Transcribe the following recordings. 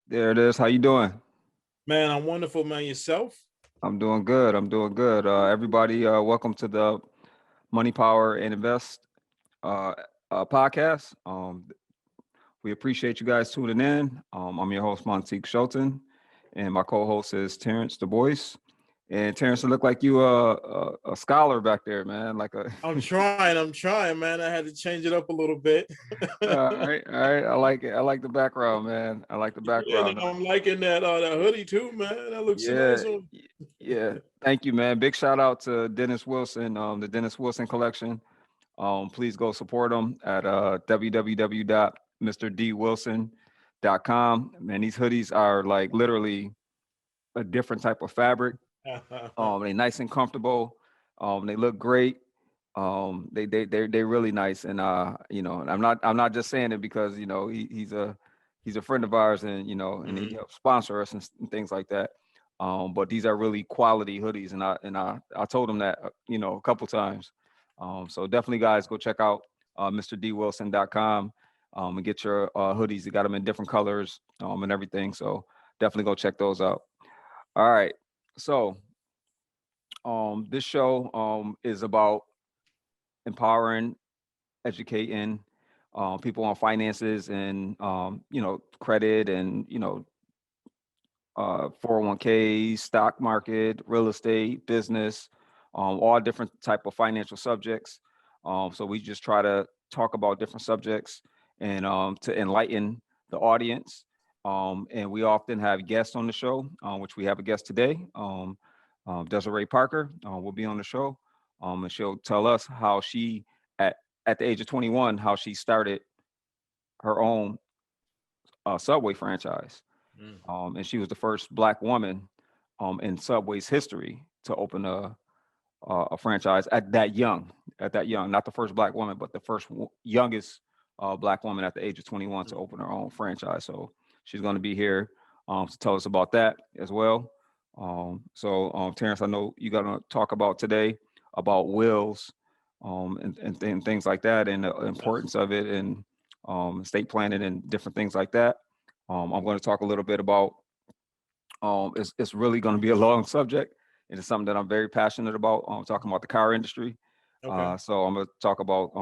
There it is. How you doing? Man, I'm wonderful, man. Yourself? I'm doing good. I'm doing good. Everybody, welcome to the Money, Power, and Invest uh, podcast. We appreciate you guys tuning in. I'm your host, Montique Shelton, and my co-host is Terrence Dubois. And Terrence, it look like you a scholar back there, man. Like a I'm trying, man. I had to change it up a little bit. all right, all right. I like it. I like the background, man. I like the Yeah, and background. I'm liking that hoodie too, man. That looks Yeah, nice on. yeah. Thank you, man. Big shout out to Dennis Wilson, the Dennis Wilson collection. Please go support them at www.mrdwilson.com. Man, these hoodies are like literally a different type of fabric. They nice and comfortable. They look great. They're really nice. And and I'm not just saying it because he's a friend of ours, and and he Mhm. helps sponsor us and things like that. But these are really quality hoodies, and I told him that a couple times. So definitely, guys, go check out mrdwilson.com and get your hoodies. They got them in different colors and everything. So definitely go check those out. All right. So this show is about empowering, educating people on finances and credit and 401ks, stock market, real estate, business, all different type of financial subjects. So we just try to talk about different subjects and to enlighten the audience. And we often have guests on the show, which we have a guest today. Desiree Parker will be on the show, and she'll tell us how she, at the age of 21, how she started her own Subway franchise, Mm. and she was the first Black woman in Subway's history to open a franchise at that young, not the first Black woman, but the first youngest Black woman at the age of 21 to open her own franchise. So she's going to be here to tell us about that as well. Terrence, I know you're going to talk about today about wills and things like that, and the Yes. importance of it, and estate planning and different things like that. I'm going to talk a little bit about. It's really going to be a long subject. It is something that I'm very passionate about. Talking about the car industry. Okay. So I'm going to talk about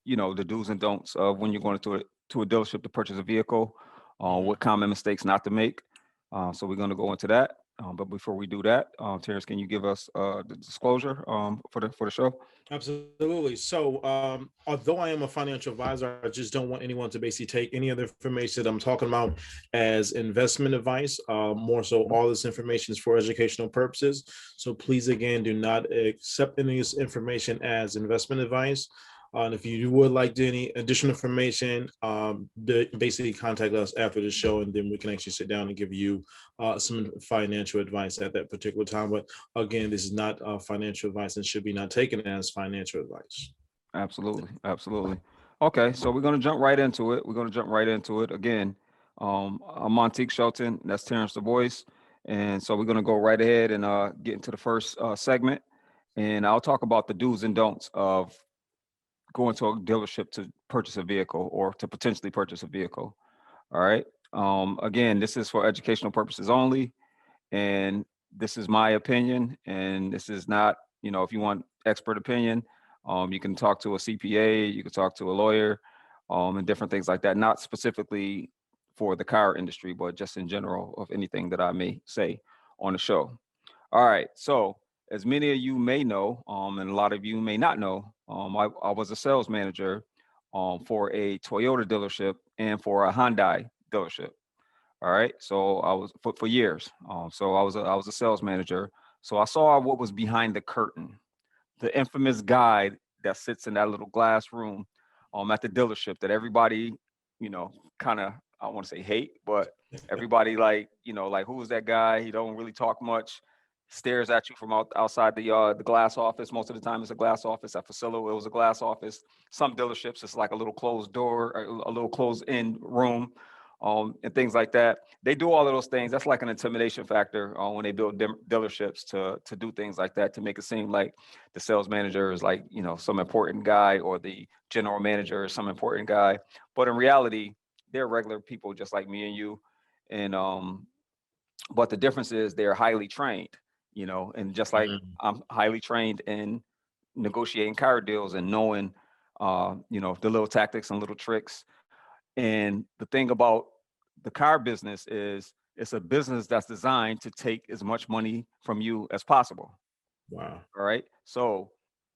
the do's and don'ts of when you're going to a dealership to purchase a vehicle, Hmm. what common mistakes not to make. So we're going to go into that. But before we do that, Terrence, can you give us the disclosure for the show? Absolutely. So, although I am a financial advisor, I just don't want anyone to basically take any of the information that I'm talking about as investment advice. More so, Mhm. all this information is for educational purposes. So, please, again, do not accept any of this information as investment advice. And if you would like any additional information, basically contact us after the show, and then we can actually sit down and give you some financial advice at that particular time. But again, this is not financial advice and should be not taken as financial advice. Absolutely, absolutely. Okay, so we're gonna jump right into it. We're gonna jump right into it again. I'm Montique Shelton. That's Terrence Dubois, and so we're gonna go right ahead and get into the first segment, and I'll talk about the do's and don'ts of going to a dealership to purchase a vehicle or to potentially purchase a vehicle. All right. Again, this is for educational purposes only, and this is my opinion, and this is not, if you want expert opinion, you can talk to a CPA, you can talk to a lawyer, and different things like that, not specifically for the car industry, but just in general of anything that I may say on the show. All right. So, as many of you may know, and a lot of you may not know, I was a sales manager for a Toyota dealership and for a Hyundai dealership. All right. So I was for years. So I was a sales manager. So I saw what was behind the curtain, the infamous guy that sits in that little glass room at the dealership that everybody, kind of, I want to say hate, but everybody like who is that guy? He don't really talk much. Stares at you from outside the glass office. Most of the time, it's a glass office. At Facilio, it was a glass office. Some dealerships, it's like a little closed door, a little closed-in room, and things like that. They do all of those things. That's like an intimidation factor when they build dealerships to do things like that to make it seem like the sales manager is like some important guy, or the general manager is some important guy. But in reality, they're regular people just like me and you. and but the difference is they're highly trained, and just like Mm. I'm highly trained in negotiating car deals and knowing, the little tactics and little tricks. And the thing about the car business is it's a business that's designed to take as much money from you as possible. Wow. All right. So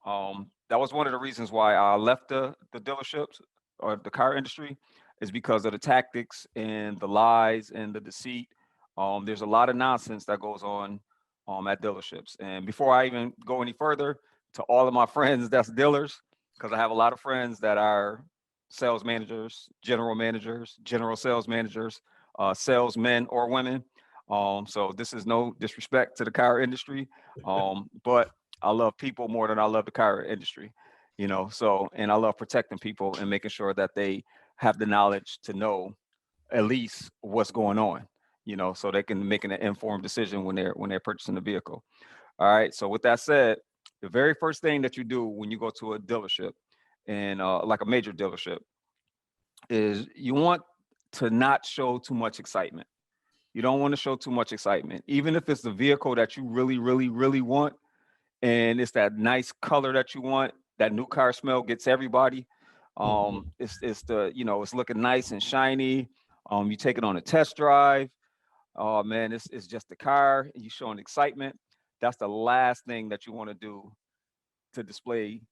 that was one of the reasons why I left the dealerships or the car industry, is because of the tactics and the lies and the deceit. There's a lot of nonsense that goes on at dealerships. And before I even go any further, to all of my friends that's dealers, because I have a lot of friends that are sales managers, general sales managers, salesmen or women. So this is no disrespect to the car industry, but I love people more than I love the car industry, So, and I love protecting people and making sure that they have the knowledge to know at least what's going on, so they can make an informed decision when they're purchasing the vehicle. All right. So with that said, the very first thing that you do when you go to a dealership, and like a major dealership, is you want to not show too much excitement. You don't want to show too much excitement, even if it's the vehicle that you really, really, really want and it's that nice color that you want. That new car smell gets everybody. Mhm. It's the it's looking nice and shiny. You take it on a test drive. Oh man, it's just the car. You showing excitement. That's the last thing that you want to do to display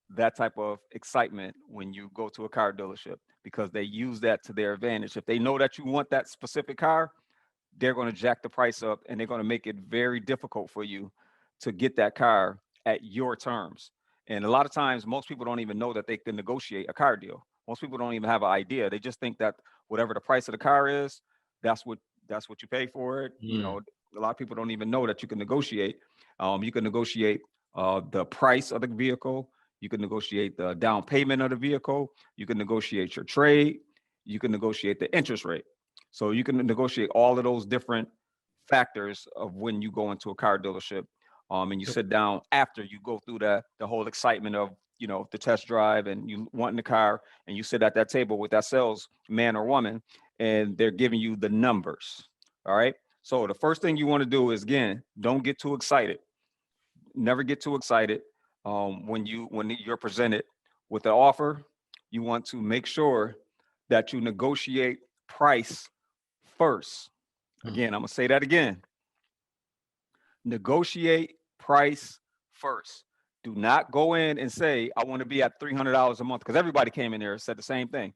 that type of excitement when you go to a car dealership, because they use that to their advantage. If they know that you want that specific car, they're going to jack the price up and they're going to make it very difficult for you to get that car at your terms. And a lot of times, most people don't even know that they can negotiate a car deal. Most people don't even have an idea. They just think that whatever the price of the car is, that's what that's what you pay for it. Mm. A lot of people don't even know that you can negotiate. You can negotiate the price of the vehicle. You can negotiate the down payment of the vehicle. You can negotiate your trade. You can negotiate the interest rate. So you can negotiate all of those different factors of when you go into a car dealership. And you sit down after you go through the whole excitement of the test drive and you wanting the car, and you sit at that table with that sales man or woman, and they're giving you the numbers. All right. So the first thing you want to do is, again, don't get too excited. Never get too excited. When you're presented with an offer, you want to make sure that you negotiate price first. Mm. Again, I'm gonna say that again. Negotiate price first. Do not go in and say, I want to be at $300 a month, because everybody came in there and said the same thing.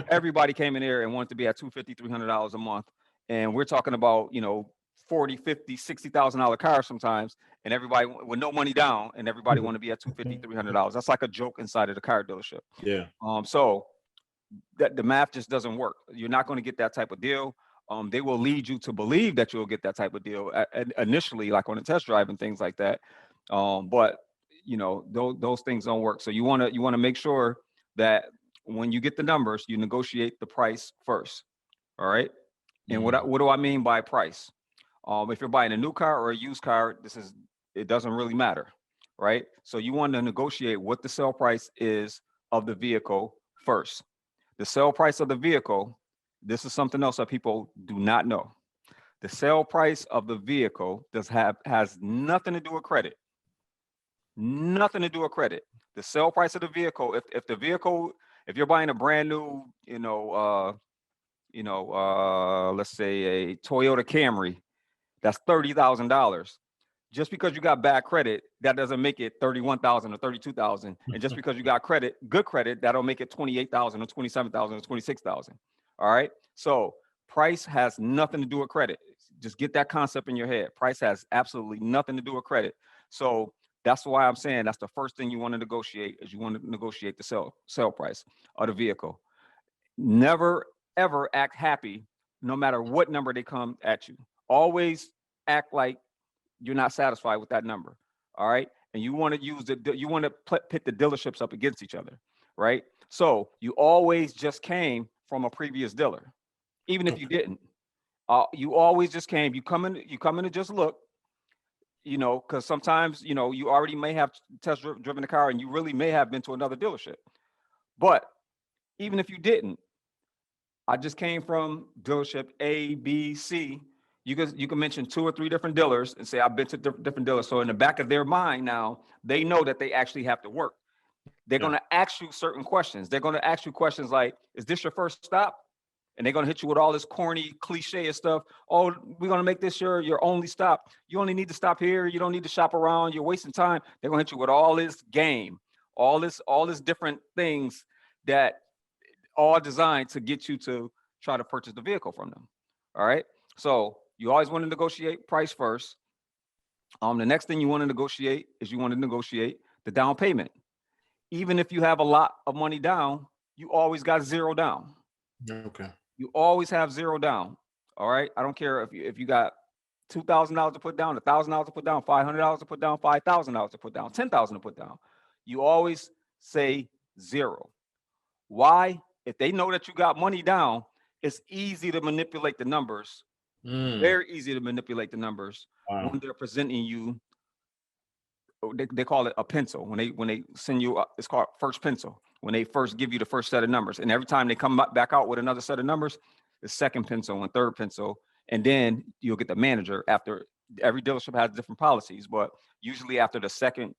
Everybody came in there and wanted to be at 250, $300 a month. And we're talking about, 40, 50, $60,000 cars sometimes, and everybody with no money down, and everybody want to be at 250, $300. That's like a joke inside of the car dealership. Yeah. So that the math just doesn't work. You're not going to get that type of deal. They will lead you to believe that you'll get that type of deal initially, like on a test drive and things like that. But those things don't work. So you want to make sure that when you get the numbers, you negotiate the price first. All right. And what Mm. what do I mean by price? If you're buying a new car or a used car, it doesn't really matter, right? So you want to negotiate what the sale price is of the vehicle first. The sale price of the vehicle, this is something else that people do not know. The sale price of the vehicle has nothing to do with credit. Nothing to do with credit. The sale price of the vehicle, if the vehicle, if you're buying a brand new, let's say a Toyota Camry, that's $30,000. Just because you got bad credit, that doesn't make it 31,000 or 32,000. And just because you got good credit, that'll make it 28,000 or 27,000 or 26,000. All right. So price has nothing to do with credit. Just get that concept in your head. Price has absolutely nothing to do with credit. So that's why I'm saying that's the first thing you want to negotiate, is you want to negotiate the sale price of the vehicle. Never ever act happy, no matter what number they come at you. Always act like you're not satisfied with that number. All right. And you want to you want to pit the dealerships up against each other. Right. So you always just came from a previous dealer, even if you Okay. didn't. You always just came. You come in to just look. Because sometimes you already may have driven the car, and you really may have been to another dealership. But even if you didn't, I just came from dealership A, B, C. You can mention two or three different dealers and say I've been to different dealers. So in the back of their mind now, they know that they actually have to work. They're Yeah. going to ask you certain questions. They're going to ask you questions like, "Is this your first stop?" And they're going to hit you with all this corny cliche stuff. "Oh, we're going to make this your only stop. You only need to stop here. You don't need to shop around. You're wasting time." They're going to hit you with all this game, all this different things that all designed to get you to try to purchase the vehicle from them. All right. So you always want to negotiate price first. The next thing you want to negotiate is you want to negotiate the down payment. Even if you have a lot of money down, you always got zero down. Okay. You always have zero down. All right. I don't care if you got $2,000 to put down, $1,000 to put down, $500 to put down, $5,000 to put down, 10,000 to put down. You always say zero. Why? If they know that you got money down, it's easy to manipulate the numbers. Mm, Very easy to manipulate the numbers wow. when they're presenting you. They call it a pencil when they send you. It's called first pencil when they first give you the first set of numbers, and every time they come back out with another set of numbers, the second pencil and third pencil, and then you'll get the manager after. Every dealership has different policies, but usually after the second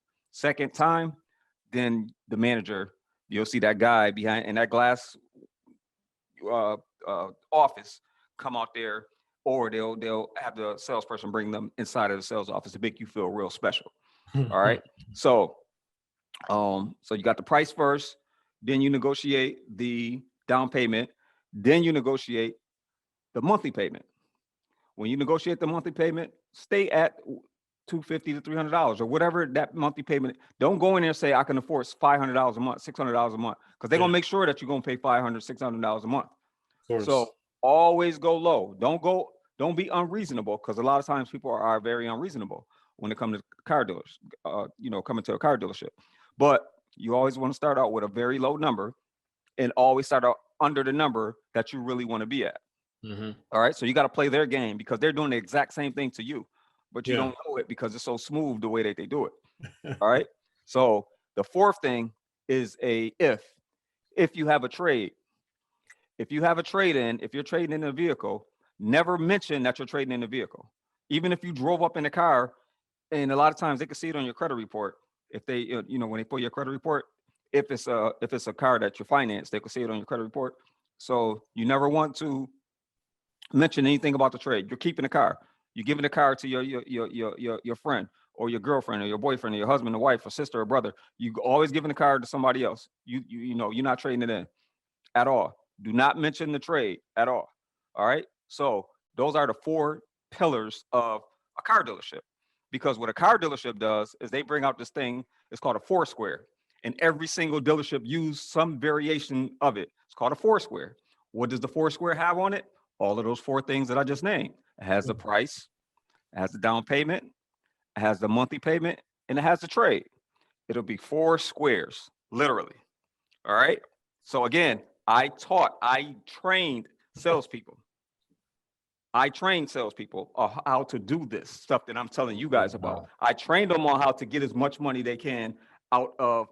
time, then the manager, you'll see that guy behind in that glass uh, office come out there, or they'll have the salesperson bring them inside of the sales office to make you feel real special. All right. So so you got the price first, then you negotiate the down payment, then you negotiate the monthly payment. When you negotiate the monthly payment, stay at $250 to $300 or whatever that monthly payment. Don't go in there and say I can afford $500 a month, $600 a month, because they're Yeah, gonna of make sure that you're gonna pay $500, $600 a month. So course. always go low. Don't be unreasonable, because a lot of times people are very unreasonable when it comes to car dealers, coming to a car dealership. But you always want to start out with a very low number and always start out under the number that you really want to be at. Hmm. All right. So you got to play their game because they're doing the exact same thing to you, but you Yeah. don't know it because it's so smooth the way that they do it. All right. So the fourth thing is a if you have a trade. If you have a trade in, if you're trading in a vehicle, never mention that you're trading in a vehicle. Even if you drove up in a car, and a lot of times they can see it on your credit report. If they, when they pull your credit report, if it's a car that you finance, they can see it on your credit report. So you never want to mention anything about the trade. You're keeping the car. You're giving the car to your friend or your girlfriend or your boyfriend or your husband or wife or sister or brother. You always giving the car to somebody else. You're not trading it in at all. Do not mention the trade at all. All right. So those are the four pillars of a car dealership. Because what a car dealership does is they bring out this thing. It's called a four square, and every single dealership use some variation of it. It's called a four square. What does the four square have on it? All of those four things that I just named. It has the price, it has the down payment, it has the monthly payment, and it has the trade. It'll be four squares, literally. All right. So again, I trained salespeople. I trained salespeople on how to do this stuff that I'm telling you guys about. Wow. I trained them on how to get as much money they can out of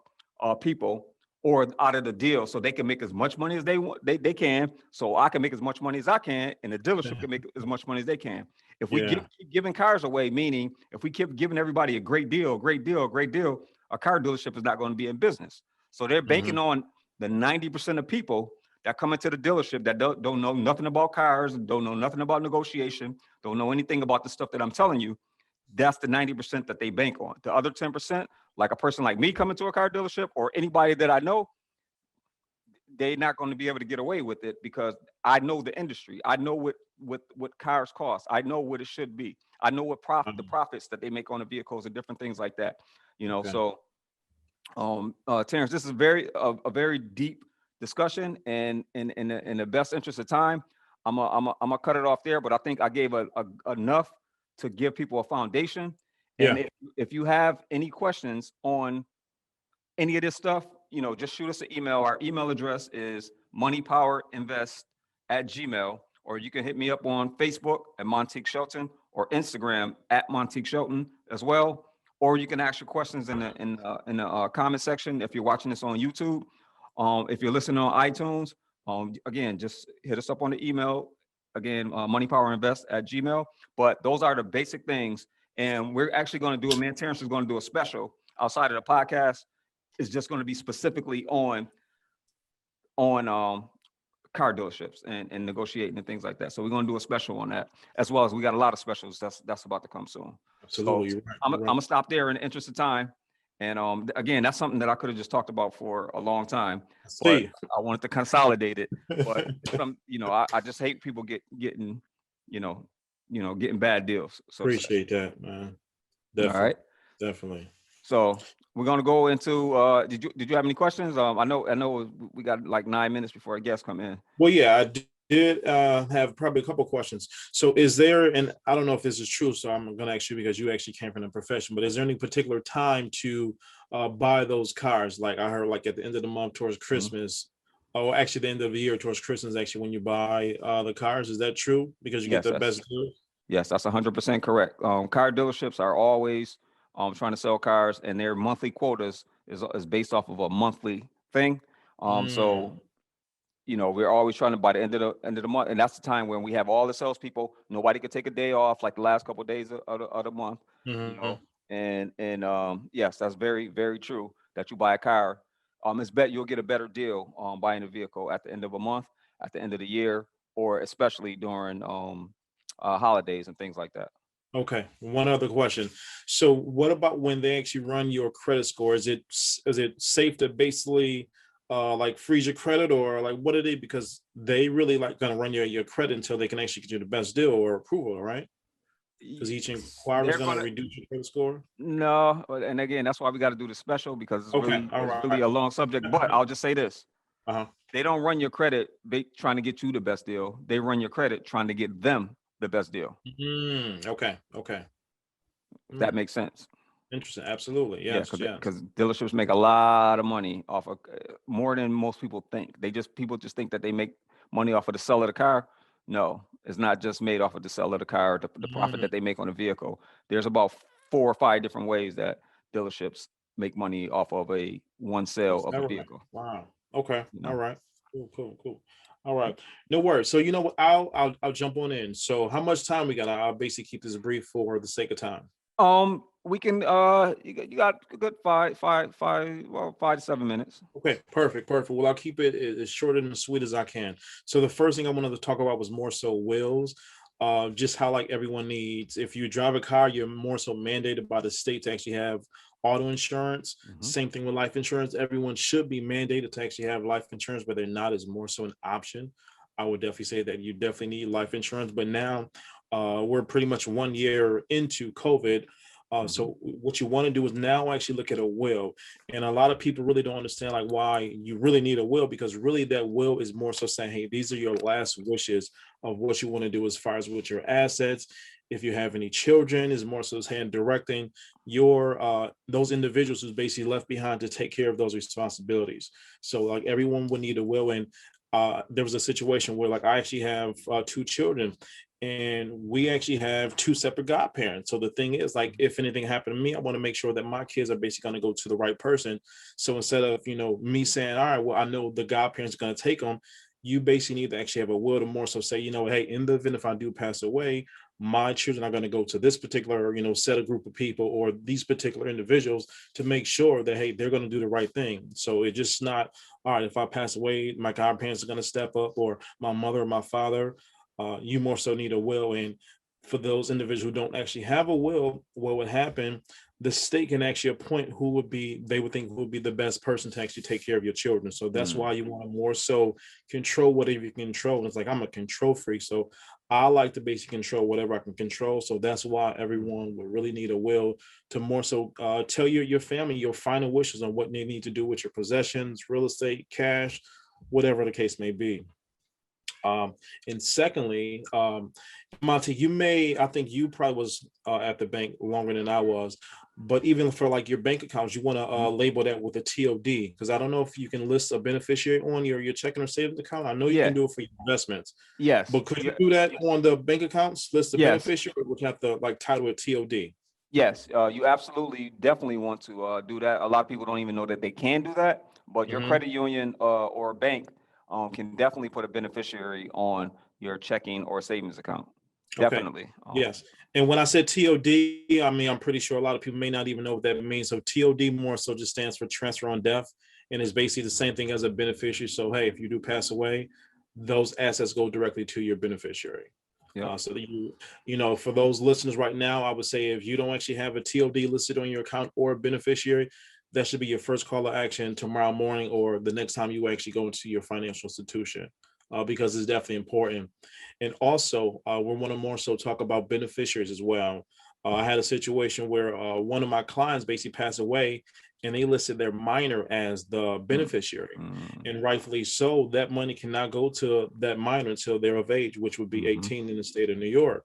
people or out of the deal, so they can make as much money as they want. They can, so I can make as much money as I can, and the dealership can make as much money as they can. If we Yeah. keep giving cars away, meaning if we keep giving everybody a great deal, great deal, great deal, a car dealership is not going to be in business. So they're banking Hmm. on the 90% of people that come into the dealership that don't know nothing about cars, don't know nothing about negotiation, don't know anything about the stuff that I'm telling you. That's the 90% that they bank on. The other 10%, like a person like me coming to a car dealership or anybody that I know, they're not going to be able to get away with it because I know the industry. I know what cars cost. I know what it should be. I know what the profits that they make on the vehicles and different things like that. Okay. So Terrence, this is a very deep discussion, and in the best interest of time, I'm gonna cut it off there. But I think I gave enough to give people a foundation. And Yeah. if you have any questions on any of this stuff, just shoot us an email. Our email address is moneypowerinvest@gmail, or you can hit me up on Facebook at Montique Shelton or Instagram at Montique Shelton as well. Or you can ask your questions in the comment section if you're watching this on YouTube. If you're listening on iTunes, Again, just hit us up on the email. Again, moneypowerinvest@gmail. But those are the basic things. And we're actually going to do me and Terrence is going to do a special outside of the podcast. It's just going to be specifically on car dealerships and negotiating and things like that. So we're going to do a special on that, as well as we got a lot of specials that's about to come soon. So Absolutely, you're right. I'm You're right. gonna stop there in the interest of time. And again, that's something that I could have just talked about for a long time, I but see. I wanted to consolidate it. But it's I just hate people getting, you know, getting bad deals, so to say. Appreciate that, man. All Definitely, right. definitely. So we're gonna go into did you have any questions? I know we got like 9 minutes before our guests come in. Well, yeah, I did have probably a couple of questions. So, is there, and I don't know if this is true, so I'm going to ask you because you actually came from the profession, but is there any particular time to buy those cars? Like I heard, like at the end of the month towards Mhm. Christmas, or actually the end of the year towards Christmas, actually when you buy the cars. Is that true? Because you get Yes, the best deal? that's 100% correct. Car dealerships are always trying to sell cars, and their monthly quotas is based off of a monthly thing. Mm, So we're always trying to by the end of the month, and that's the time when we have all the salespeople. Nobody could take a day off, like the last couple of days of the month. You mhm. know, and yes, that's very very true that you buy a car. It's bet you'll get a better deal buying a vehicle at the end of a month, at the end of the year, or especially during holidays and things like that. Okay, one other question. So, what about when they actually run your credit score? Is it safe to basically like freeze your credit, or like what are they? Because they really like gonna run your credit until they can actually get you the best deal or approval, right? Because each inquiry is They're gonna gonna reduce your credit score. no, and again, that's why we got to do the special because it's Okay, really all it's right. really a long subject. But I'll just say this: Uh-huh. they don't run your credit trying to get you the best deal. They run your credit trying to get them the best deal. Okay, okay. If that Mm, makes sense. interesting. Absolutely. Yeah, Yes, yes. because dealerships make a lot of money off of more than most people think. People just think that they make money off of the sell of the car. No, it's not just made off of the sell of the car, the profit Mm, that they make on a vehicle. There's about 4 or 5 different ways that dealerships make money off of a one sale is of that a right? vehicle. Wow. Okay. You All know. right. Cool, cool, cool. All right. No worries. So you know what? I'll jump on in. So how much time we got? I'll basically keep this brief for the sake of time. We can you got a good well, 5 to 7 minutes. Okay, perfect, perfect. Well, I'll keep it as short and as sweet as I can. So the first thing I wanted to talk about was more so wills. Just how like everyone needs. If you drive a car, you're more so mandated by the state to actually have auto insurance. Hmm. Same thing with life insurance. Everyone should be mandated to actually have life insurance, but they're not as more so an option. I would definitely say that you definitely need life insurance. But now we're pretty much 1 year into COVID. Hmm. So what you want to do is now actually look at a will, and a lot of people really don't understand like why you really need a will, because really that will is more so saying, hey, these are your last wishes of what you want to do as far as with your assets. If you have any children, is more so hand directing your those individuals who's basically left behind to take care of those responsibilities. So like everyone would need a will. And there was a situation where like I actually have 2 children, and we actually have 2 separate godparents. So the thing is, like, if anything happened to me, I want to make sure that my kids are basically going to go to the right person. So instead of me saying, all right, well, I know the godparents are going to take them, you basically need to actually have a will to more so say, hey, in the event if I do pass away, my children are going to go to this particular set of group of people or these particular individuals to make sure that, hey, they're going to do the right thing. So it's just not, all right, if I pass away, my godparents are going to step up, or my mother or my father. You more so need a will. And for those individuals who don't actually have a will, what would happen? The state can actually appoint who would be, they would think who would be the best person to actually take care of your children. So that's Mm. why you want to more so control whatever you can control. And it's like, I'm a control freak. So I like to basically control whatever I can control. So that's why everyone would really need a will to more so tell your family your final wishes on what they need to do with your possessions, real estate, cash, whatever the case may be. Um, and secondly, Monty, I think you probably was at the bank longer than I was, but even for like your bank accounts, you want to Mhm. label that with a TOD, because I don't know if you can list a beneficiary on your checking or savings account. I know you can Yeah. do it for your investments, Yes. but could you Yeah. do that on the bank accounts, list the Yes. beneficiary, or would you have to like title it TOD? Yes, you absolutely definitely want to do that. A lot of people don't even know that they can do that, but your Hmm. credit union or bank can definitely put a beneficiary on your checking or savings account. Okay. Definitely. Yes. And when I said TOD, I mean, I'm pretty sure a lot of people may not even know what that means. So TOD more so just stands for transfer on death, and is basically the same thing as a beneficiary. So, hey, if you do pass away, those assets go directly to your beneficiary. Yep. So that for those listeners right now, I would say if you don't actually have a TOD listed on your account or a beneficiary, that should be your first call to action tomorrow morning or the next time you actually go into your financial institution, because it's definitely important. And also, we want to more so talk about beneficiaries as well. I had a situation where one of my clients basically passed away, and they listed their minor as the Mm, beneficiary. mm, And rightfully so, that money cannot go to that minor until they're of age, which would be mhm, 18 in the state of New York.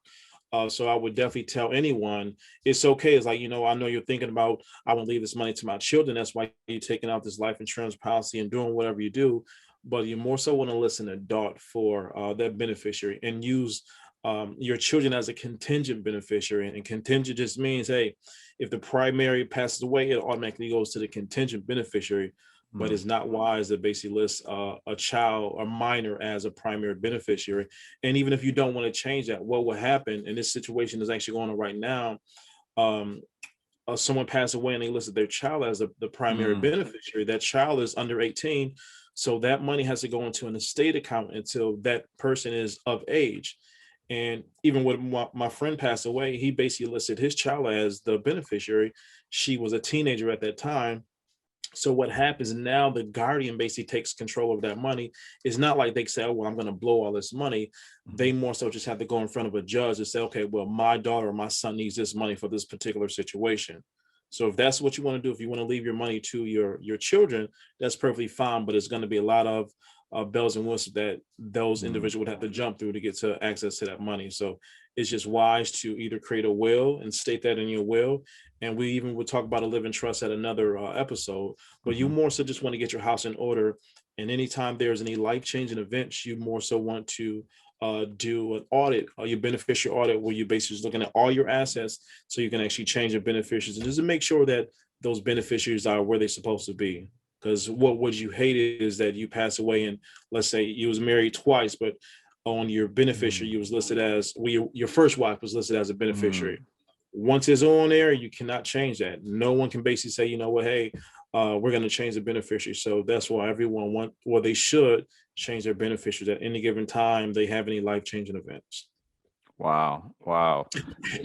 So I would definitely tell anyone it's okay. It's like, I know you're thinking about, I want to leave this money to my children. That's why you're taking out this life insurance policy and doing whatever you do. But you more so want to listen to DOT for that beneficiary, and use your children as a contingent beneficiary. And contingent just means, hey, if the primary passes away, it automatically goes to the contingent beneficiary. But mm, it's not wise to basically list a child or minor as a primary beneficiary. And even if you don't want to change that, what will happen, and this situation is actually going on right now, um, someone passed away and they listed their child as the primary mm, beneficiary. That child is under 18. So that money has to go into an estate account until that person is of age. And even when my friend passed away, he basically listed his child as the beneficiary. She was a teenager at that time. So what happens now, the guardian basically takes control of that money. It's not like they say, oh, well, I'm going to blow all this money. They mhm. more so just have to go in front of a judge and say, okay, well, my daughter or my son needs this money for this particular situation. So if that's what you want to do, if you want to leave your money to your children, that's perfectly fine. But it's going to be a lot of bells and whistles that those Mm, individuals would have to jump through to get to access to that money. So it's just wise to either create a will and state that in your will. And we even would talk about a living trust at another episode. But you mhm, more so just want to get your house in order. And anytime there's any life-changing events, you more so want to do an audit, your beneficiary audit, where you're basically just looking at all your assets so you can actually change your beneficiaries, and just to make sure that those beneficiaries are where they're supposed to be. Because what would you hate is that you pass away and let's say you was married twice, but on your beneficiary, mm, you was listed as, well, your first wife was listed as a beneficiary. mm. Once it's on there, you cannot change that. No one can basically say, you know what, hey, we're going to change the beneficiary. So that's why everyone they should change their beneficiaries at any given time they have any life-changing events. Wow. Wow.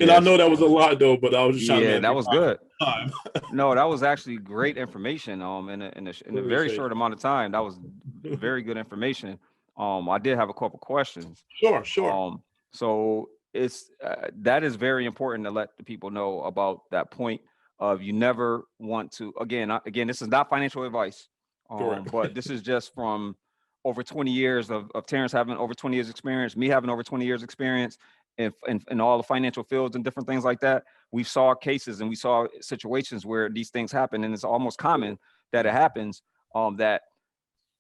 And I Yes. know that was a lot though, but I was just trying to Yeah, that be was mindful good. of time. No, that was actually great information. In a very Appreciate short amount of time, that was it. very good information. I did have a couple questions. Sure, sure. Um, so it's that is very important to let the people know about that point of you never want to. Again, this is not financial advice. Correct. But this is just from over 20 years of Terrence having over 20 years experience, me having over 20 years experience in all the financial fields and different things like that. We saw cases and we saw situations where these things happen, and it's almost common that it happens. That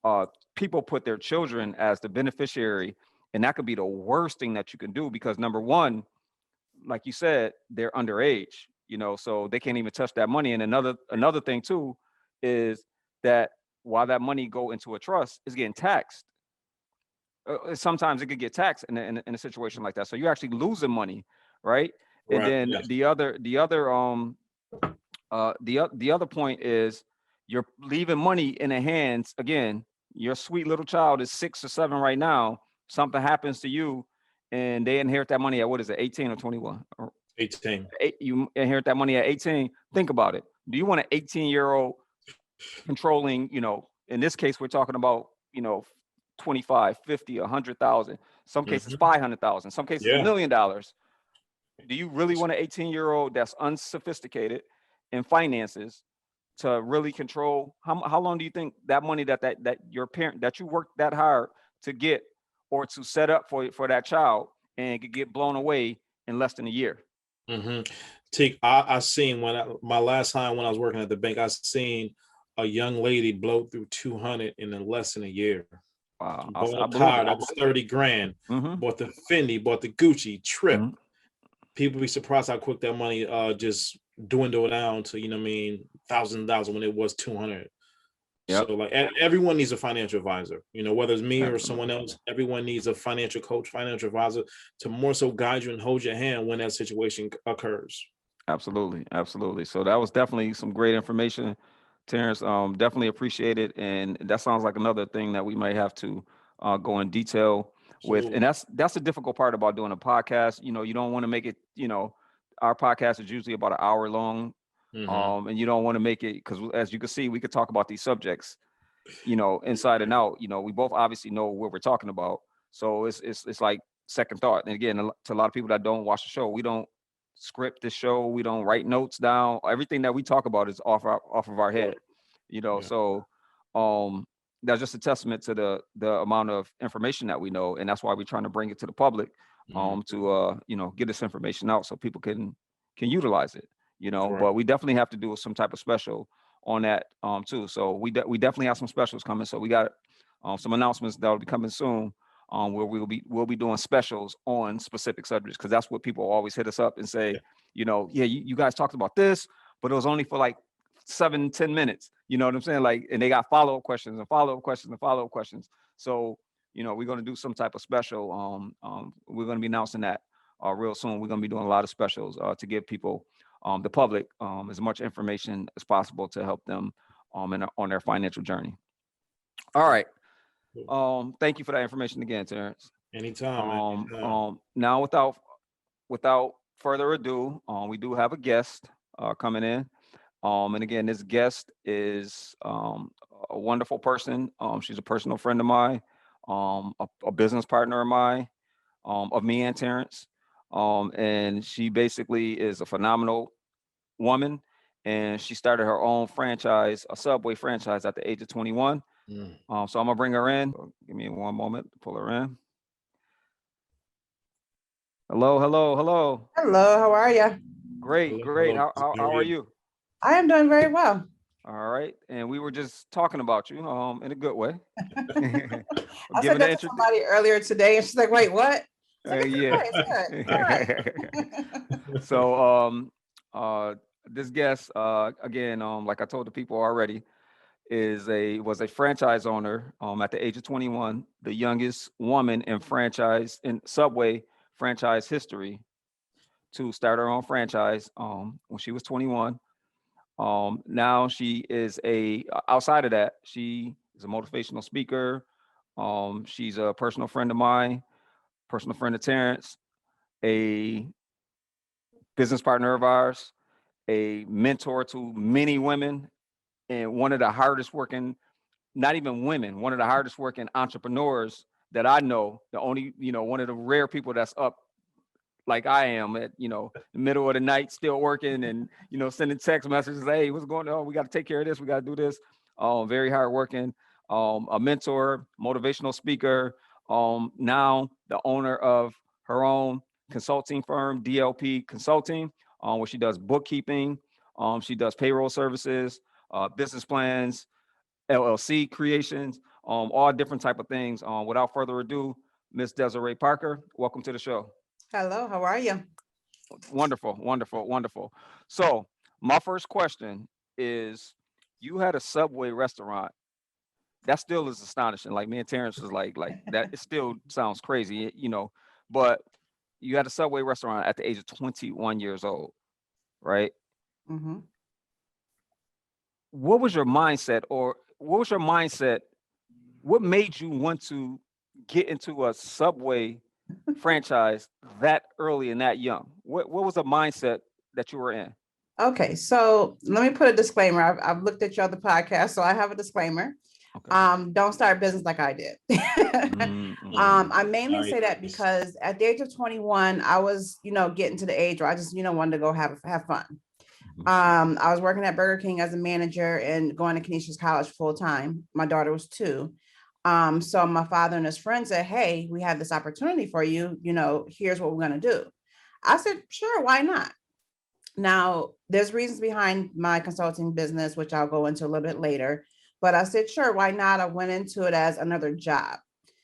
uh, People put their children as the beneficiary, and that could be the worst thing that you can do because number one, like you said, they're underage, so they can't even touch that money. And another thing too is that while that money go into a trust, it's getting taxed. Sometimes it could get taxed in a situation like that. So you're actually losing money, right? And Right. then Yes. the other point is you're leaving money in the hands again. Your sweet little child is 6 or 7 right now. Something happens to you, and they inherit that money at what is it, 18 or 21? Or 18. you inherit that money at 18. Think about it. Do you want an 18-year-old controlling? In this case, we're talking about 25, 50, 100,000. Some cases Hmm. 500,000. Some cases a Yeah. million dollars. Do you really want an 18-year-old that's unsophisticated in finances to really control how long do you think that money that your parent that you worked that hard to get or to set up for that child and it could get blown away in less than a year? Hmm. I seen my last time when I was working at the bank, I seen a young lady blow through 200 in less than a year. Wow, Bought I a believe car it. that was 30 grand. Mm-hmm. Bought the Fendi, bought the Gucci trip. Mm-hmm. People be surprised how quick that money just dwindled down to, you know what I mean, thousand when it was 200. So Yep. like everyone needs a financial advisor, whether it's me or someone Absolutely. else, everyone needs a financial coach, financial advisor to more so guide you and hold your hand when that situation occurs. Absolutely. Absolutely. So that was definitely some great information, Terrence. Definitely appreciate it. And that sounds like another thing that we might have to go in detail with. And Absolutely. that's the difficult part about doing a podcast. You don't want to make it, our podcast is usually about an hour long. Hmm. And you don't want to make it because as you can see, we could talk about these subjects, inside and out. We both obviously know what we're talking about. So it's like second thought. And again, to a lot of people that don't watch the show, we don't script the show. We don't write notes down. Everything that we talk about is off of our head. Yeah. So um that's just a testament to the amount of information that we know, and that's why we're trying to bring it to the public, Mhm. to get this information out so people can utilize it. Correct. But we definitely have to do some type of special on that too. So we definitely have some specials coming. So we got some announcements that will be coming soon, where we'll be doing specials on specific subjects, because that's what people always hit us up and say, Yeah. yeah, you guys talked about this, but it was only for like 7-10 minutes. You know what I'm saying? Like, and they got follow-up questions and follow-up questions and follow-up questions. So, we're gonna do some type of special. We're gonna be announcing that real soon. We're gonna be doing a lot of specials to give people, the public, as much information as possible to help them on their financial journey. All right. Thank you for that information again, Terrence. Anytime, man. Anytime. Now without further ado, we do have a guest coming in. And again, this guest is a wonderful person. She's a personal friend of mine, a business partner of mine, of me and Terrence. And she basically is a phenomenal woman, and she started her own franchise, a Subway franchise, at the age of 21. Mm. So I'm gonna bring her in. Give me one moment to pull her in. Hello, hello, hello. Hello, how are you? Great, Hello, great. hello. How are you? I am doing very well. All right. And we were just talking about you, in a good way. I said Giving the that to intro. somebody earlier today, and she's like, "Wait, what?" I was like, "It's Yeah. okay, it's good, all right." So this guest, again, like I told the people already, was a franchise owner at the age of 21, the youngest woman in Subway franchise history to start her own franchise when she was 21. Now she is outside of that, she is a motivational speaker. She's a personal friend of mine, personal friend of Terrence, a business partner of ours, a mentor to many women, and one of the hardest working, not even women, one of the hardest working entrepreneurs that I know. The only, one of the rare people that's up like I am at, the middle of the night, still working and, sending text messages. Hey, what's going on? We got to take care of this. We got to do this. Very hardworking, a mentor, motivational speaker. Now the owner of her own consulting firm, DLP Consulting, where she does bookkeeping. She does payroll services, business plans, LLC creations, all different type of things. Without further ado, Miss Desiree Parker, welcome to the show. Hello, how are you? Wonderful, wonderful, wonderful. So my first question is, you had a Subway restaurant. That still is astonishing. Like me and Terrence was like that. It still sounds crazy. But you had a Subway restaurant at the age of 21 years old, right? Hmm. What was your mindset, or what was your mindset? What made you want to get into a Subway franchise that early and that young? What was the mindset that you were in? Okay, so let me put a disclaimer. I've looked at your other podcast, so I have a disclaimer. Okay. Don't start business like I did. Mm. I mainly say that Nice. because at the age of 21, I was, getting to the age where I just, wanted to go have fun. I was working at Burger King as a manager and going to Canisius College full time. My daughter was 2. So my father and his friends said, "Hey, we have this opportunity for you. Here's what we're going to do." I said, "Sure, why not?" Now, there's reasons behind my consulting business, which I'll go into a little bit later. But I said, "Sure, why not?" I went into it as another job.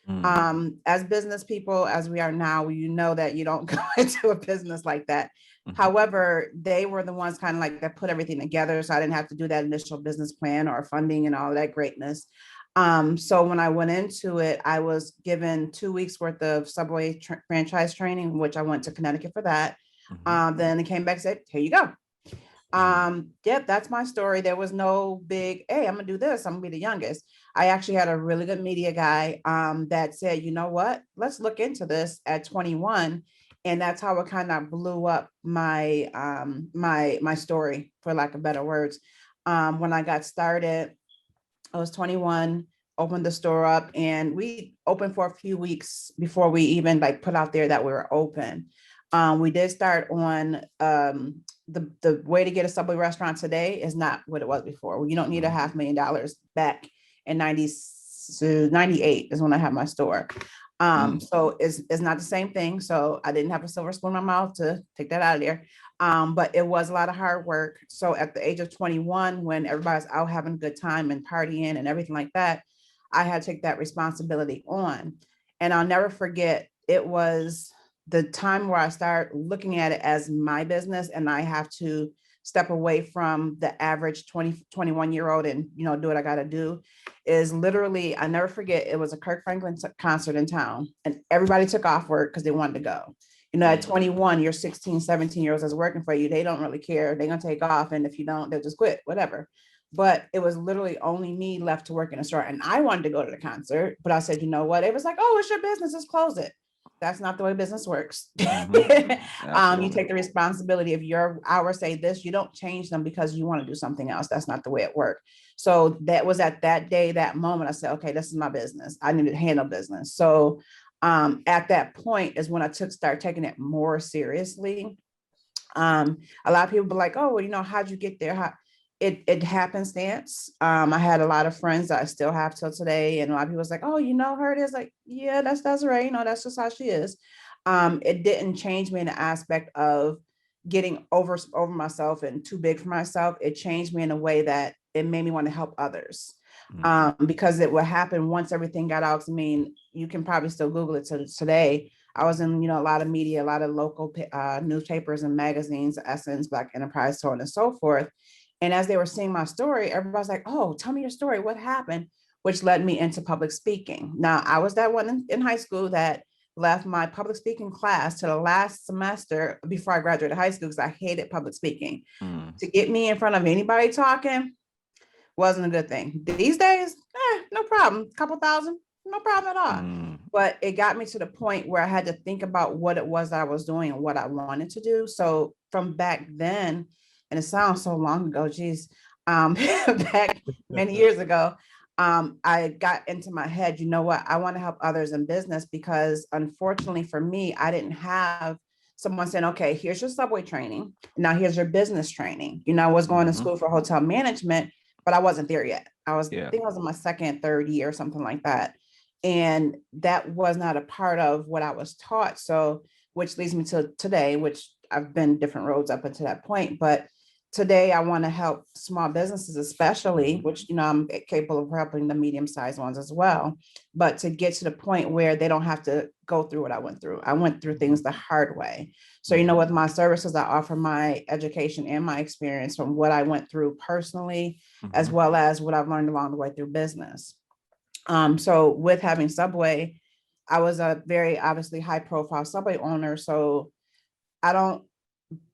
As business people, as we are now, you know that you don't go into a business like that. Mhm. However, they were the ones kind of like that put everything together. So I didn't have to do that initial business plan or funding and all that greatness. So when I went into it, I was given 2 weeks worth of Subway franchise training, which I went to Connecticut for that. Mhm. Then they came back and said, here you go. Mm. Yep, that's my story. There was no big, hey, I'm gonna do this. I'm gonna be the youngest. I actually had a really good media guy that said, you know what, let's look into this at 21. And that's how it kind of blew up my story, for lack of better words. When I got started, I was 21, opened the store up, and we opened for a few weeks before we even like put out there that we were open. We did start on the way to get a Subway restaurant today is not what it was before. You don't need a Mhm. $500,000 back in 98 is when I had my store. Mm. So it's not the same thing. So I didn't have a silver spoon in my mouth to take that out of there. But it was a lot of hard work. So at the age of 21, when everybody's out having a good time and partying and everything like that, I had to take that responsibility on. And I'll never forget, it was the time where I started looking at it as my business, and I have to step away from the average 21-year-old and, do what I got to do. Is literally, I never forget, it was a Kirk Franklin concert in town, and everybody took off work because they wanted to go. At 21, you're 16, 17-year-olds that's working for you. They don't really care. They're going to take off. And if you don't, they'll just quit, whatever. But it was literally only me left to work in a store. And I wanted to go to the concert, but I said, you know what? It was like, oh, it's your business. Just close it. That's not the way business works. Mhm. You Absolutely. take the responsibility. If your hours say this, you don't change them because you want to do something else. That's not the way it works. So that was at that day, that moment, I said, okay, this is my business. I need to handle business. So at that point is when I start taking it more seriously. A lot of people be like, oh, well, how'd you get there? It happenstance. I had a lot of friends that I still have till today. And a lot of people was like, oh, you know her? It is like, yeah, that's Desiree. That's just how she is. It didn't change me in the aspect of getting over myself and too big for myself. It changed me in a way that it made me want to help others. Mhm. Because it would happen once everything got out. I mean, you can probably still Google it today. I was in, a lot of media, a lot of local newspapers and magazines, Essence, Black Enterprise, so on and so forth. And as they were seeing my story, everybody's like, oh, tell me your story. What happened? Which led me into public speaking. Now, I was that one in high school that left my public speaking class to the last semester before I graduated high school because I hated public speaking. Mm. To get me in front of anybody talking wasn't a good thing. These days, no problem. Couple thousand, no problem at all. Mm. But it got me to the point where I had to think about what it was that I was doing and what I wanted to do. So from back then, and it sounds so long ago, geez, back many years ago, I got into my head, you know what, I want to help others in business because unfortunately for me, I didn't have someone saying, okay, here's your Subway training. Now here's your business training. I was going to Mhm. school for hotel management, but I wasn't there yet. I Yeah. think I was in my second, third year, something like that. And that was not a part of what I was taught. So, which leads me to today, which I've been different roads up until that point. But today I want to help small businesses, especially, which, I'm capable of helping the medium-sized ones as well. But to get to the point where they don't have to go through what I went through. I went through things the hard way. So, Mhm. with my services, I offer my education and my experience from what I went through personally, as Mhm. well as what I've learned along the way through business. So with having Subway, I was a very obviously high profile Subway owner. So I don't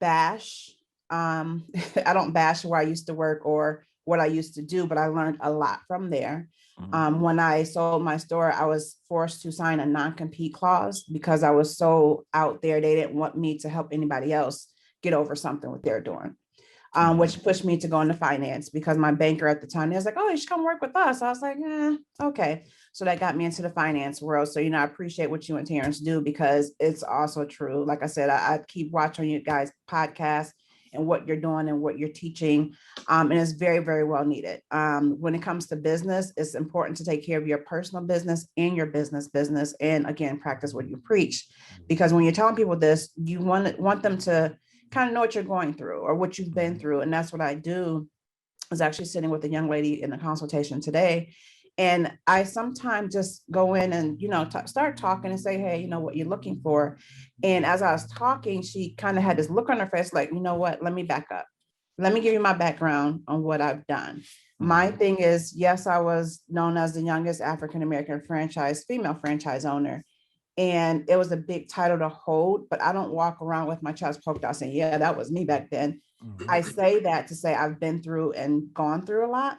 bash, I don't bash where I used to work or what I used to do, but I learned a lot from there. Mhm. When I sold my store, I was forced to sign a non-compete clause because I was so out there. They didn't want me to help anybody else get over something what they're doing. Mhm. Which pushed me to go into finance because my banker at the time, he was like, oh, you should come work with us. I was like, okay. So that got me into the finance world. So, I appreciate what you and Terrence do because it's also true. Like I said, I keep watching you guys' podcast and what you're doing and what you're teaching. And it's very, very well needed. When it comes to business, it's important to take care of your personal business and your business. And again, practice what you preach. Because when you're telling people this, you want them to kind of know what you're going through or what you've been through. And that's what I do. I was actually sitting with a young lady in a consultation today. And I sometimes just go in and, start talking and say, hey, what you're looking for. And as I was talking, she kind of had this look on her face, like, you know what, let me back up. Let me give you my background on what I've done. My thing is, yes, I was known as the youngest African-American female franchise owner. And it was a big title to hold, but I don't walk around with my chest poked out saying, yeah, that was me back then. I say that to say I've been through and gone through a lot.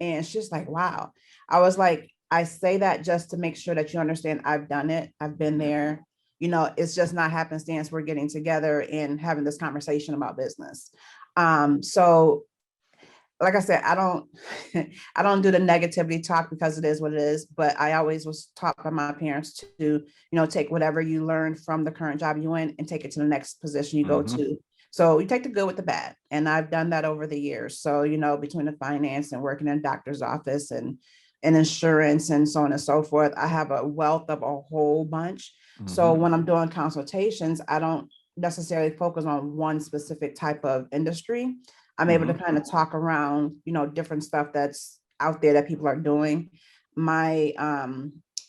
And she's like, wow. I was like, I say that just to make sure that you understand I've done it. I've been there. It's just not happenstance. We're getting together and having this conversation about business. So like I said, I don't I don't do the negativity talk because it is what it is, but I always was taught by my parents to, take whatever you learn from the current job you in and take it to the next position you go to. So you take the good with the bad. And I've done that over the years. So, between the finance and working in a doctor's office and insurance and so on and so forth, I have a wealth of a whole bunch. So when I'm doing consultations, I don't necessarily focus on one specific type of industry. I'm able to kind of talk around, different stuff that's out there that people are doing. My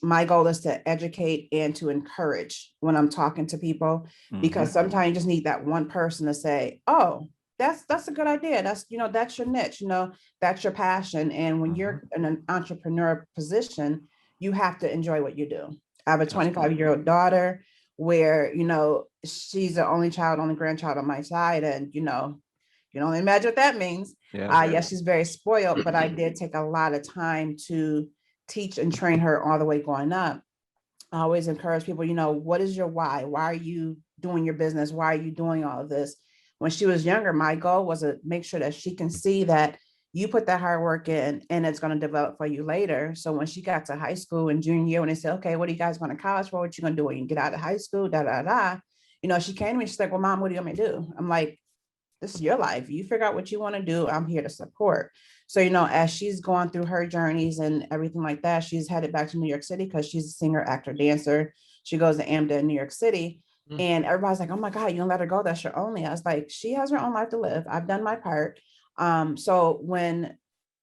my goal is to educate and to encourage when I'm talking to people, because sometimes you just need that one person to say, oh, that's a good idea. That's, that's your niche, that's your passion. And when you're in an entrepreneur position, you have to enjoy what you do. I have a 25-year-old daughter where, she's the only grandchild on my side. And, you can only imagine what that means. Yes, she's very spoiled, but I did take a lot of time to teach and train her all the way growing up. I always encourage people, what is your why? Why are you doing your business? Why are you doing all of this? When she was younger, my goal was to make sure that she can see that you put that hard work in and it's going to develop for you later. So when she got to high school in junior year, when they said, okay, what are you guys going to college for? What you going to do when you get out of high school? She came to me, she's like, well, mom, what do you want me to do? I'm like, this is your life. You figure out what you want to do. I'm here to support. So, as she's going through her journeys and everything like that, she's headed back to New York City because she's a singer, actor, dancer. She goes to AMDA in New York City. And everybody's like, oh my God, you don't let her go. That's your only. I was like, she has her own life to live. I've done my part.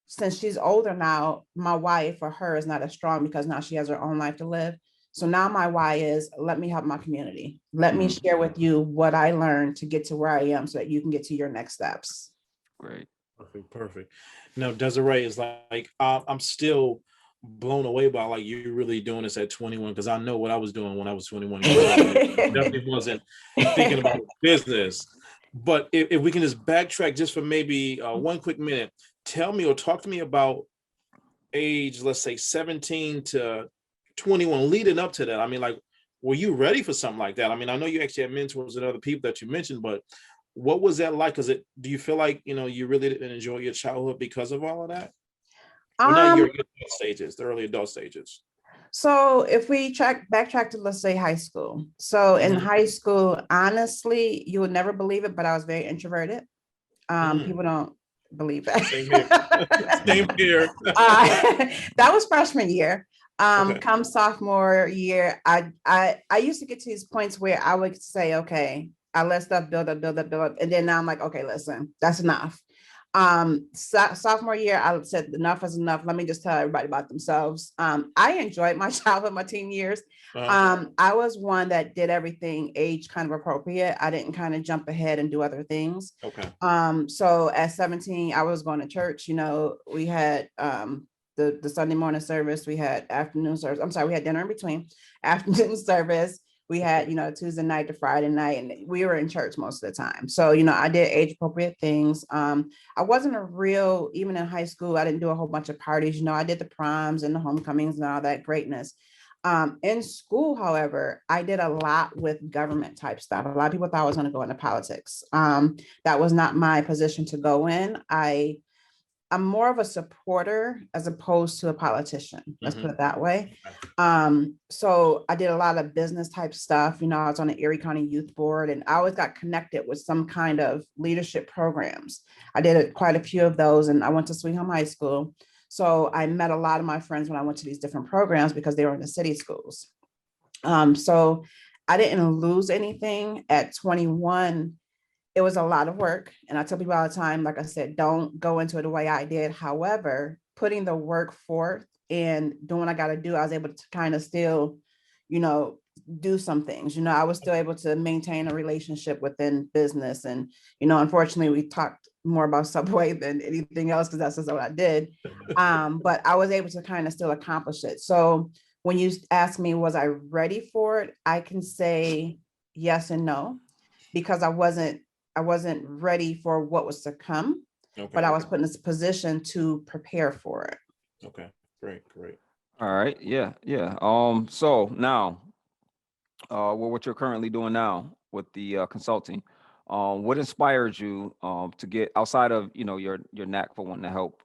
Since she's older now, my why for her is not as strong because now she has her own life to live. So now my why is, let me help my community. Let me share with you what I learned to get to where I am so that you can get to your next steps. Great. Perfect. Now, Desiree is like, I'm still blown away by like you really doing this at 21, because I know what I was doing when I was 21 years old. Definitely wasn't thinking about business. But if we can just backtrack just for maybe 1 quick minute, tell me or talk to me about age, let's say 17 to 21, leading up to that. I mean, like, were you ready for something like that? I mean, I know you actually had mentors and other people that you mentioned, but what was that like? Do you feel like, you really didn't enjoy your childhood because of all of that? Or not your adult stages, the early adult stages? So if we backtrack to, let's say, high school. So in high school, honestly, you would never believe it, but I was very introverted. People don't believe that. Same here. That was freshman year. Come sophomore year, I used to get to these points where I would say, okay, I let stuff build up. And then now I'm like, okay, listen, that's enough. Sophomore year, I said, enough is enough. Let me just tell everybody about themselves. I enjoyed my childhood, my teen years. I was one that did everything age kind of appropriate. I didn't kind of jump ahead and do other things. So at 17, I was going to church. We had the Sunday morning service, we had afternoon service. I'm sorry, we had dinner in between afternoon service. We had, Tuesday night to Friday night, and we were in church most of the time. So, I did age appropriate things. I wasn't even in high school, I didn't do a whole bunch of parties. I did the proms and the homecomings and all that greatness. In school, however, I did a lot with government type stuff. A lot of people thought I was going to go into politics. That was not my position to go in. I'm more of a supporter as opposed to a politician. Let's put it that way. So I did a lot of business type stuff. I was on the Erie County Youth Board, and I always got connected with some kind of leadership programs. I did quite a few of those, and I went to Sweet Home High School. So I met a lot of my friends when I went to these different programs because they were in the city schools. So I didn't lose anything at 21. It was a lot of work. And I tell people all the time, like I said, don't go into it the way I did. However, putting the work forth and doing what I got to do, I was able to kind of still, do some things. I was still able to maintain a relationship within business. And, unfortunately, we talked more about Subway than anything else because that's just what I did. But I was able to kind of still accomplish it. So when you ask me, was I ready for it? I can say yes and no, because I wasn't ready for what was to come, but I was put in this position to prepare for it. Okay, great. All right. Yeah. Yeah. So now, what you're currently doing now with the consulting, what inspired you to get outside of your knack for wanting to help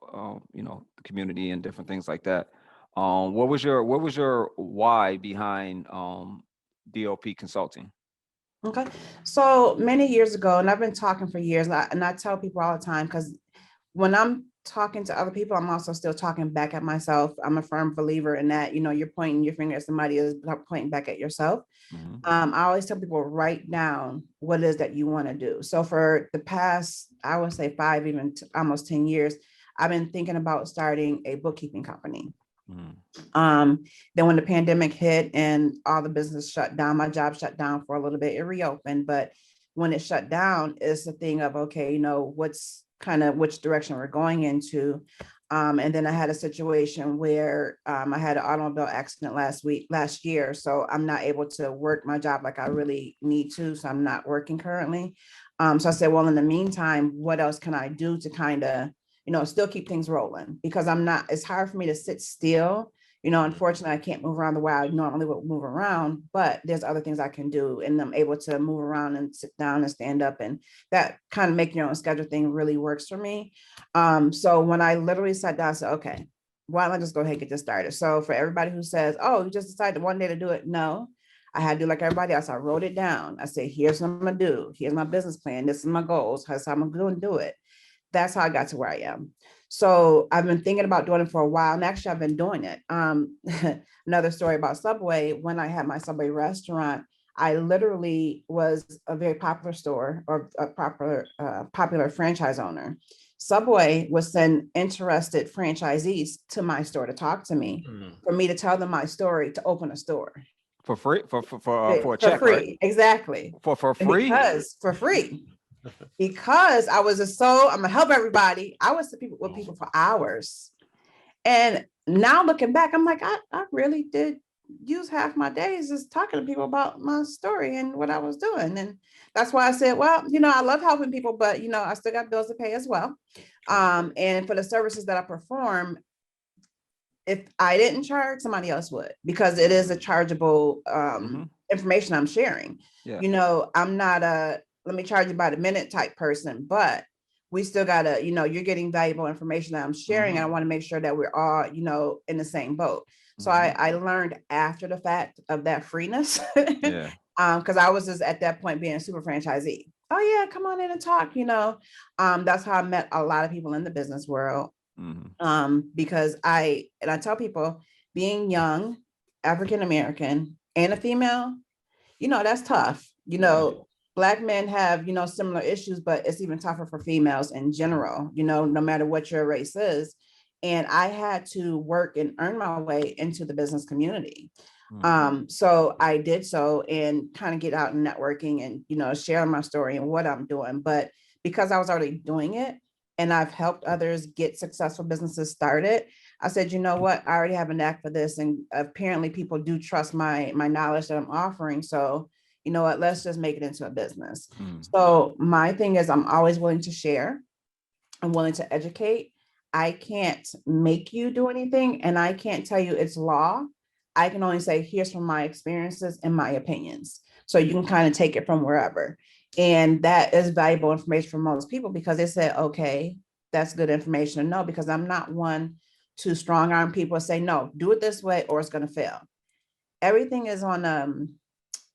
the community and different things like that? What was your why behind DOP Consulting? Okay. So many years ago, and I've been talking for years, and I tell people all the time, because when I'm talking to other people, I'm also still talking back at myself. I'm a firm believer in that, you're pointing your finger at somebody is pointing back at yourself. Mhm. I always tell people, write down what it is that you want to do. So for the past, I would say 5, even almost 10 years, I've been thinking about starting a bookkeeping company. Mhm. Then when the pandemic hit and all the business shut down, my job shut down for a little bit. It reopened, but when it shut down, it's the thing of, okay, what's kind of which direction we're going into. And then I had a situation where I had an automobile accident last year. So I'm not able to work my job like I really need to. So I'm not working currently. So I said, well, in the meantime, what else can I do to kind of, still keep things rolling? Because it's hard for me to sit still. Unfortunately, I can't move around the way I normally would move around, but there's other things I can do, and I'm able to move around and sit down and stand up, and that kind of make your own schedule thing really works for me. So when I literally sat down, I said, okay, why don't I just go ahead and get this started? So for everybody who says, oh, you just decided one day to do it, no, I had to do like everybody else. I wrote it down. I said, here's what I'm gonna do. Here's my business plan. This is my goals. That's how I'm gonna do it. That's how I got to where I am. So I've been thinking about doing it for a while, and actually I've been doing it. Another story about Subway, when I had my Subway restaurant, I literally was a very popular store, or a popular franchise owner. Subway would send interested franchisees to my store to talk to me, for me to tell them my story to open a store. For free, for a For check, right? free, exactly. For And free. for free. Because I was I'm gonna help everybody. I was with people for hours. And now looking back, I'm like, I really did use half my days just talking to people about my story and what I was doing. And that's why I said, well, I love helping people, but I still got bills to pay as well. And for the services that I perform, if I didn't charge, somebody else would, because it is a chargeable information I'm sharing. Yeah. I'm not let me charge you by the minute type person, but we still gotta, you're getting valuable information that I'm sharing. And I want to make sure that we're all, in the same boat. So I learned after the fact of that freeness. Yeah. Because I was just at that point being a super franchisee. Oh yeah, come on in and talk, that's how I met a lot of people in the business world. Because I tell people, being young, African American, and a female, that's tough. Black men have, similar issues, but it's even tougher for females in general, no matter what your race is. And I had to work and earn my way into the business community. So I did so, and kind of get out and networking and, share my story and what I'm doing. But because I was already doing it, and I've helped others get successful businesses started, I said, you know what, I already have a knack for this. And apparently people do trust my knowledge that I'm offering. So you know what, let's just make it into a business. So my thing is, I'm always willing to share. I'm willing to educate. I can't make you do anything, and I can't tell you it's law. I can only say, here's from my experiences and my opinions. So you can kind of take it from wherever. And that is valuable information for most people, because they said, okay, that's good information to know, because I'm not one to strong arm people and say, no, do it this way or it's going to fail. Everything is on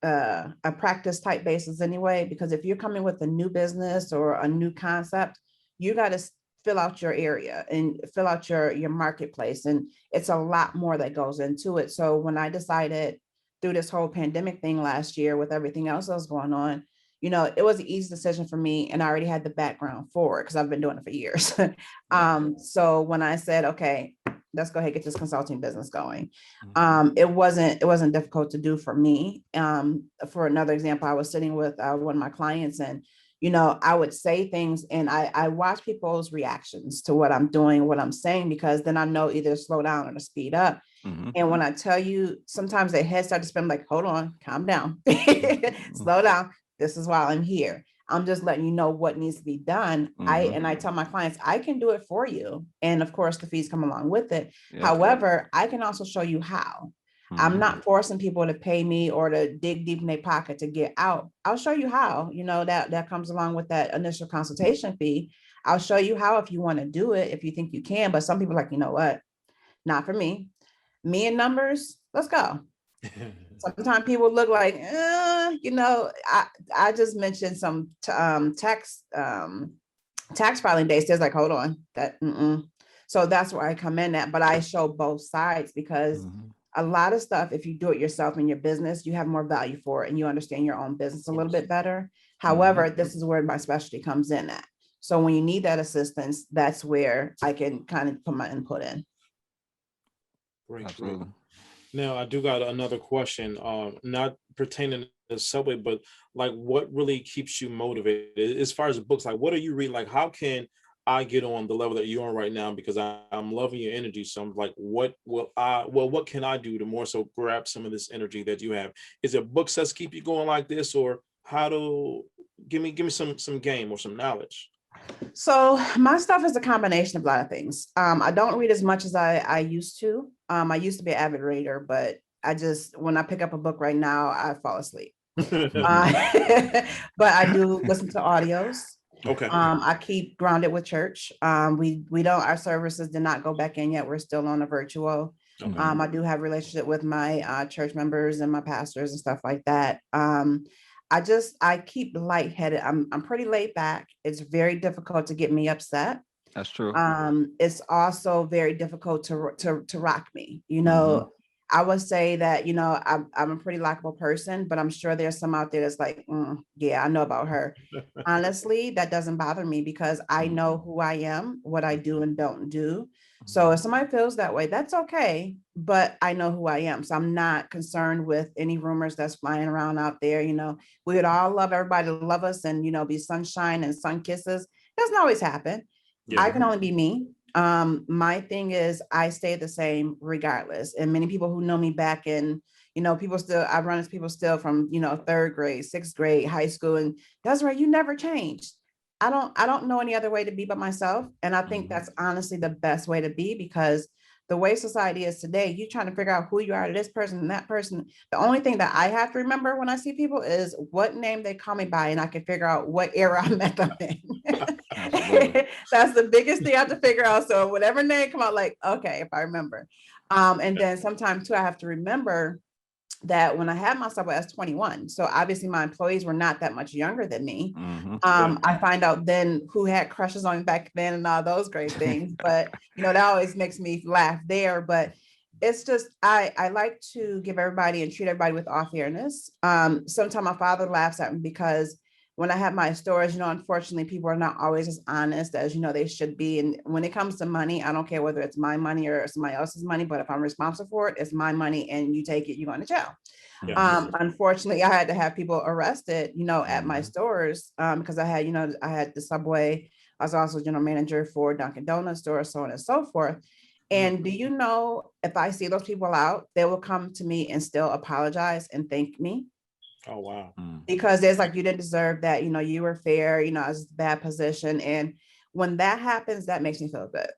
a practice type basis anyway, because if you're coming with a new business or a new concept, you got to fill out your area and fill out your marketplace. And it's a lot more that goes into it. So when I decided through this whole pandemic thing last year, with everything else that was going on, it was an easy decision for me, and I already had the background for it because I've been doing it for years. So when I said, okay, let's go ahead and get this consulting business going, it wasn't difficult to do for me. For another example, I was sitting with one of my clients, and I would say things, and I watch people's reactions to what I'm doing, what I'm saying, because then I know either to slow down or to speed up. And when I tell you, sometimes their heads start to spin, like, hold on, calm down, slow down. This is why I'm here. I'm just letting you know what needs to be done. I tell my clients, I can do it for you. And of course, the fees come along with it. Yeah. However, I can also show you how. I'm not forcing people to pay me or to dig deep in their pocket to get out. I'll show you how, that comes along with that initial consultation fee. I'll show you how if you want to do it, if you think you can. But some people are like, you know what? Not for me. Me and numbers, let's go. Sometimes people look like, I just mentioned some tax filing dates. There's like, hold on, that. So that's where I come in at. But I show both sides because a lot of stuff, if you do it yourself in your business, you have more value for it and you understand your own business a little bit better. However, this is where my specialty comes in at. So when you need that assistance, that's where I can kind of put my input in. Great. Absolutely. Now, I do got another question, not pertaining to the subway, but like what really keeps you motivated as far as the books? Like, what are you reading? Like, how can I get on the level that you're on right now? Because I'm loving your energy. So I'm like, what can I do to more so grab some of this energy that you have? Is it books that keep you going like this, or give me some game or some knowledge? So my stuff is a combination of a lot of things. I don't read as much as I used to. I used to be an avid reader, but when I pick up a book right now, I fall asleep. But I do listen to audios. Okay. I keep grounded with church. Our services did not go back in yet. We're still on a virtual. Okay. I do have a relationship with my church members and my pastors and stuff like that. I keep lightheaded. I'm pretty laid back. It's very difficult to get me upset. That's true. It's also very difficult to rock me. I would say that, I'm a pretty likable person, but I'm sure there's some out there that's like, yeah, I know about her. Honestly, that doesn't bother me because I know who I am, what I do and don't do. So if somebody feels that way, that's okay. But I know who I am. So I'm not concerned with any rumors that's flying around out there. We would all love everybody to love us and, be sunshine and sun kisses. Doesn't always happen. Yeah. I can only be me. My thing is I stay the same regardless. And many people who know me back in, I run into people still from, 3rd grade, 6th grade, high school. And Desiree, you never changed. I don't know any other way to be but myself. And I think that's honestly the best way to be, because the way society is today, you're trying to figure out who you are to this person and that person. The only thing that I have to remember when I see people is what name they call me by, and I can figure out what era I met them in. That's the biggest thing I have to figure out. So whatever name come out, like, okay, if I remember. And then sometimes too, I have to remember that when I had myself, I was 21. So obviously my employees were not that much younger than me. I find out then who had crushes on me back then and all those great things. But, that always makes me laugh there. But it's just, I like to give everybody and treat everybody with all fairness. Sometimes my father laughs at me because when I have my stores, unfortunately, people are not always as honest as, they should be. And when it comes to money, I don't care whether it's my money or somebody else's money, but if I'm responsible for it, it's my money and you take it, you're going to jail. Yeah. Unfortunately, I had to have people arrested, at my stores because I had the Subway. I was also general manager for Dunkin' Donuts store, so on and so forth. And do you know, if I see those people out, they will come to me and still apologize and thank me. Oh, wow. Because there's like, you didn't deserve that, you were fair, I was in a bad position. And when that happens, that makes me feel good.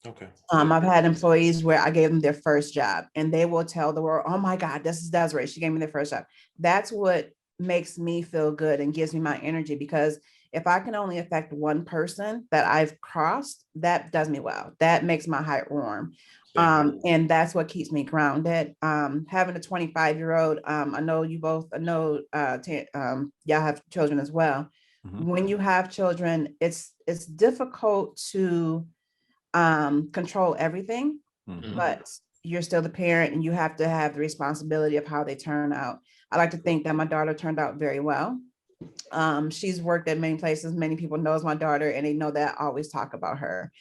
Okay. I've had employees where I gave them their first job and they will tell the world, oh my God, this is Desiree. She gave me their first job. That's what makes me feel good and gives me my energy, because if I can only affect one person that I've crossed, that does me well. That makes my heart warm. And that's what keeps me grounded. Having a 25-year-old, I know you both know, y'all have children as well. When you have children, it's difficult to control everything, but you're still the parent and you have to have the responsibility of how they turn out. I like to think that my daughter turned out very well. She's worked at many places. Many people knows my daughter, and they know that I always talk about her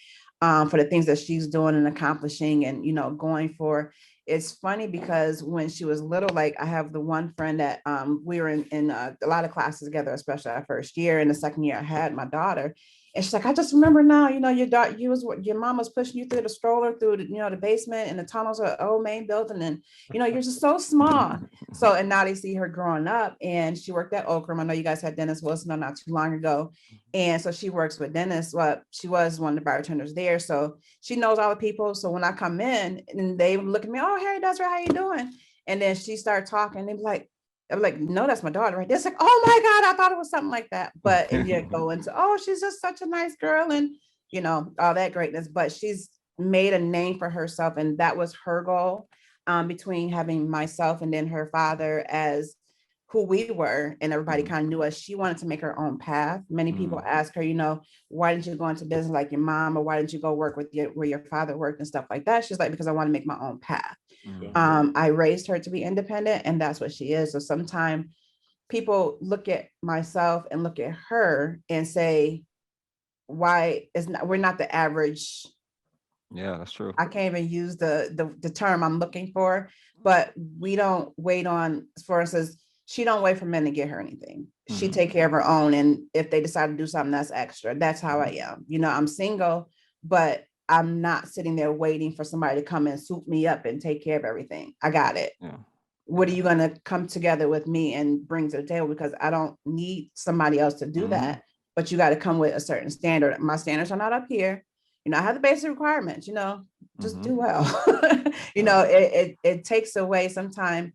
for the things that she's doing and accomplishing and, going for. It's funny because when she was little, like I have the one friend that we were in a lot of classes together, especially our first year. And the second year I had my daughter. And she's like, I just remember now, your daughter, your mom was pushing you through the stroller, through the basement and the tunnels of the old main building. And, you're just so small. So, and now they see her growing up, and she worked at Okram. I know you guys had Dennis Wilson on not too long ago. And so she works with Dennis. Well, she was one of the bartenders there. So she knows all the people. So when I come in and they look at me, oh, hey, Desiree, how you doing? And then she started talking, and I'm like, no, that's my daughter, right? It's like, oh my God, I thought it was something like that. But and you go into, oh, she's just such a nice girl, and all that greatness. But she's made a name for herself, and that was her goal. Between having myself and then her father as who we were, and everybody kind of knew us. She wanted to make her own path. Many people ask her, why didn't you go into business like your mom, or why didn't you go work with where your father worked and stuff like that? She's like, because I want to make my own path. I raised her to be independent, and that's what she is. So sometimes people look at myself and look at her and say, why is not, we're not the average. Yeah, that's true. I can't even use the term I'm looking for, but we don't wait on, for instance, she don't wait for men to get her anything. She take care of her own. And if they decide to do something, that's extra. That's how I am. I'm single, but I'm not sitting there waiting for somebody to come and swoop me up and take care of everything. I got it. Yeah. What are you going to come together with me and bring to the table? Because I don't need somebody else to do that, but you got to come with a certain standard. My standards are not up here. I have the basic requirements, just do well. It takes away sometimes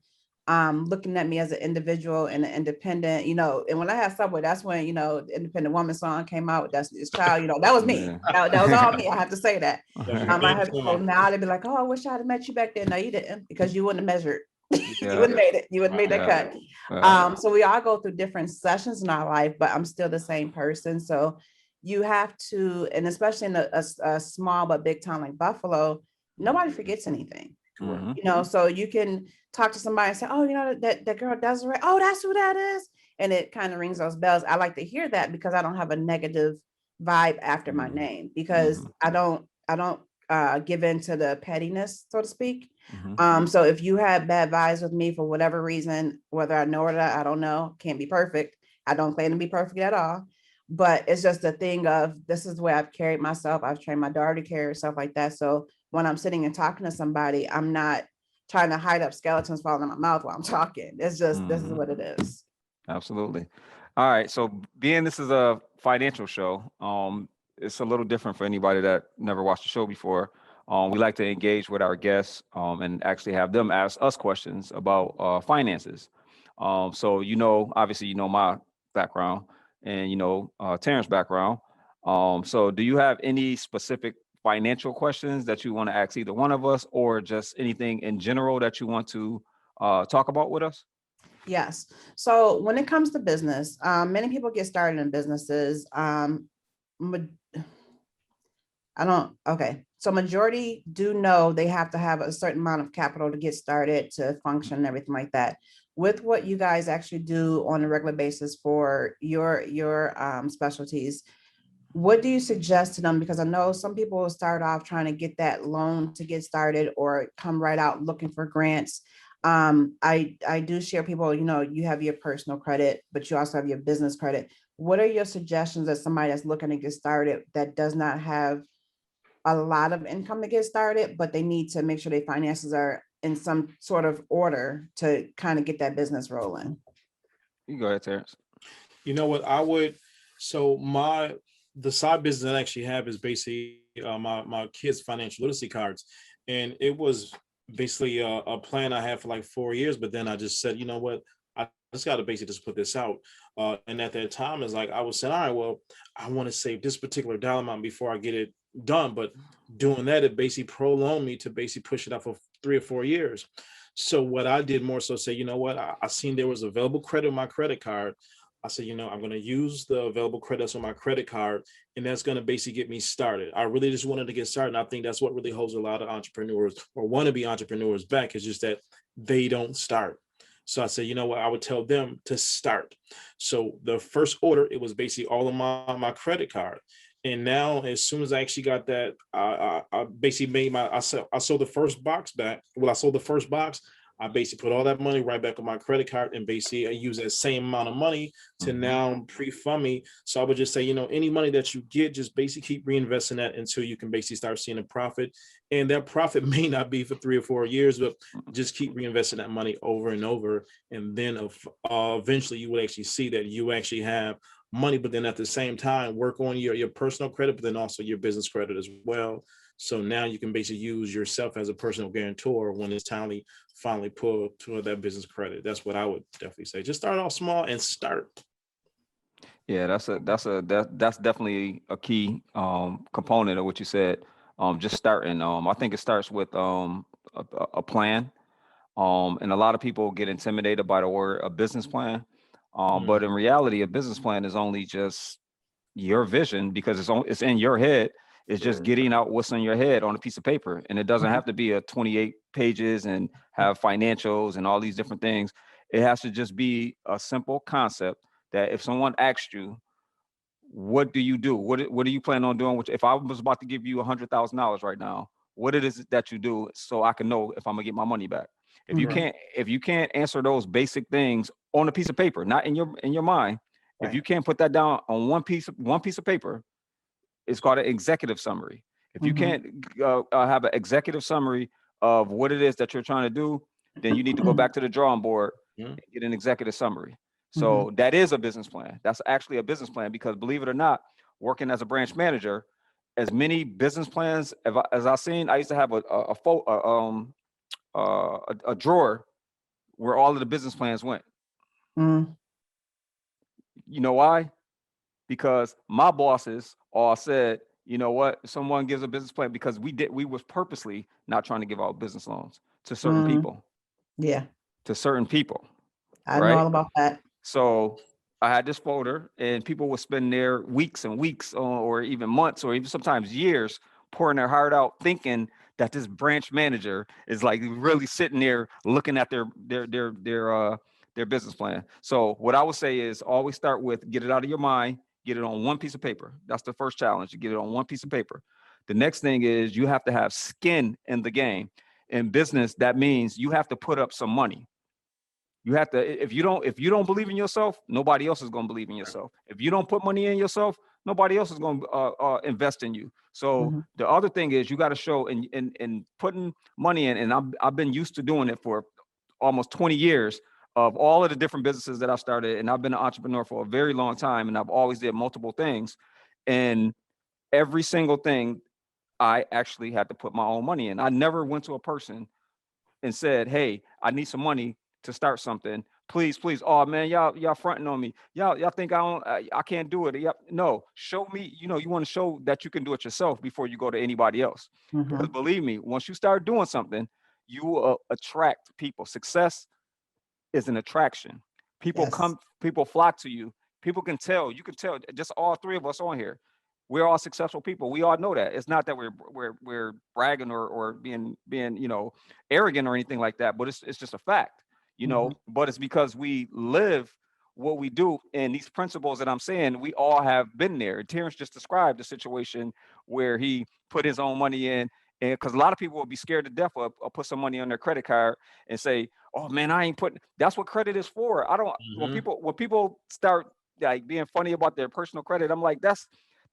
looking at me as an individual and an independent, and when I had Subway, that's when, the Independent Woman song came out with Destiny's Child, that was me. That was all me. I have to say that. I have people now, they'd be like, oh, I wish I'd have met you back then. No, you didn't, because you wouldn't have measured. You wouldn't have made it. You wouldn't have made that cut. So we all go through different sessions in our life, but I'm still the same person. So you have to, and especially in a small but big town like Buffalo, nobody forgets anything. So you can talk to somebody and say, oh, that girl Desiree, oh, that's who that is. And it kind of rings those bells. I like to hear that because I don't have a negative vibe after my name, because I don't give in to the pettiness, so to speak. So if you have bad vibes with me for whatever reason, whether I know it or not, I don't know, can't be perfect. I don't claim to be perfect at all. But it's just a thing of, this is the way I've carried myself. I've trained my daughter to carry herself like that. So when I'm sitting and talking to somebody, I'm not trying to hide up skeletons falling in my mouth while I'm talking. It's just, this is what it is. Absolutely. All right. So being this is a financial show, it's a little different for anybody that never watched the show before. We like to engage with our guests and actually have them ask us questions about finances. So, obviously, my background and, Terrence's background. So do you have any specific financial questions that you want to ask either one of us, or just anything in general that you want to talk about with us? Yes. So when it comes to business, many people get started in businesses. So majority do know they have to have a certain amount of capital to get started, to function and everything like that. With what you guys actually do on a regular basis for your specialties, what do you suggest to them? Because I know some people will start off trying to get that loan to get started, or come right out looking for grants. I do share people, you have your personal credit, but you also have your business credit. What are your suggestions as somebody that's looking to get started that does not have a lot of income to get started, but they need to make sure their finances are in some sort of order to kind of get that business rolling? You go ahead, Terrence. You know what I would, so the side business that I actually have is basically my kids' financial literacy cards. And it was basically a plan I had for like 4 years, but then I just said, you know what, I just got to basically just put this out. And at that time, it's like, I was saying, all right, well, I want to save this particular dollar amount before I get it done. But doing that, it basically prolonged me to basically push it out for 3 or 4 years. So what I did more so say, you know what, I seen there was available credit on my credit card. I said, I'm going to use the available credits on my credit card, and that's going to basically get me started. I really just wanted to get started. And I think that's what really holds a lot of entrepreneurs or wannabe entrepreneurs back, is just that they don't start. So I said, you know what, I would tell them to start. So the first order, it was basically all of my credit card. And now, as soon as I actually got that, I basically made I sold the first box back. Well, I sold the first box. I basically put all that money right back on my credit card, and basically I use that same amount of money to now pre-fund me. So I would just say, any money that you get, just basically keep reinvesting that until you can basically start seeing a profit. And that profit may not be for 3 or 4 years, but just keep reinvesting that money over and over. And then eventually you will actually see that you actually have money, but then at the same time, work on your personal credit, but then also your business credit as well. So now you can basically use yourself as a personal guarantor when it's finally pull toward that business credit. That's what I would definitely say. Just start off small and start. Yeah, that's definitely a key component of what you said. Just starting. I think it starts with a plan. And a lot of people get intimidated by the word a business plan. But in reality, a business plan is only just your vision because it's in your head. It's just getting out what's in your head on a piece of paper. And it doesn't have to be a 28 pages and have financials and all these different things. It has to just be a simple concept that if someone asked you, what do you do? What do you plan on doing? Which if I was about to give you $100,000 right now, what it is that you do so I can know if I'm gonna get my money back. If you can't answer those basic things on a piece of paper, not in your mind, if you can't put that down on one piece of paper, it's called an executive summary. If you can't have an executive summary of what it is that you're trying to do, then you need to go back to the drawing board and get an executive summary. So that is a business plan. That's actually a business plan because believe it or not, working as a branch manager, as many business plans as I've seen, I used to have a drawer where all of the business plans went. Mm. You know why? Because my bosses all said, you know what, if someone gives a business plan, because we was purposely not trying to give out business loans to certain people, Yeah, I know right? all about that. So I had this folder and people would spend their weeks and weeks or even months or even sometimes years pouring their heart out thinking that this branch manager is like really sitting there looking at their business plan. So what I would say is always start with get it out of your mind, get it on one piece of paper. That's the first challenge, to get it on one piece of paper. The next thing is you have to have skin in the game. In business, that means you have to put up some money. You have to, if you don't believe in yourself, nobody else is going to believe in yourself. If you don't put money in yourself, nobody else is going to invest in you. So the other thing is you got to show in putting money in, and I've been used to doing it for almost 20 years of all of the different businesses that I've started, and I've been an entrepreneur for a very long time, and I've always did multiple things, and every single thing I actually had to put my own money in. I never went to a person and said, "Hey, I need some money to start something. Please, please. Oh man, y'all fronting on me. Y'all think I can't do it. Yep. No, show me. You want to show that you can do it yourself before you go to anybody else. Because believe me, once you start doing something, you will attract people. Success is an attraction. People Yes. people flock to you. People can tell. You can tell. Just all three of us on here, we're all successful people. We all know that. It's not that we're bragging or being arrogant or anything like that, but it's just a fact, But it's because we live what we do, and these principles that I'm saying, we all have been there. Terrence just described the situation where he put his own money in, and because a lot of people will be scared to death or put some money on their credit card and say, "Oh man, I ain't putting." That's what credit is for. I don't. When people start like being funny about their personal credit, I'm like,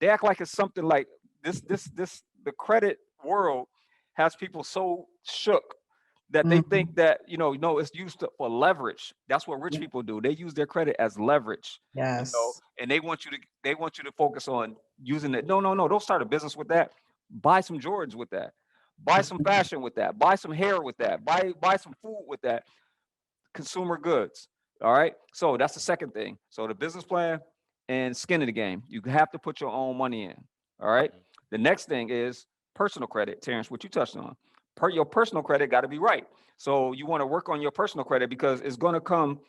they act like it's something like the credit world has people so shook that they think that no, it's used for leverage. That's what rich people do. They use their credit as leverage, Yes. and they want you to focus on using it. No, no, no, don't start a business with that. Buy some Jordans with that. Buy some fashion with that. Buy some hair with that. Buy some food with that. Consumer goods. All right. So that's the second thing. So the business plan and skin in the game. You have to put your own money in. All right. The next thing is personal credit, Terrence, what you touched on. Your personal credit got to be right. So you want to work on your personal credit because it's going to come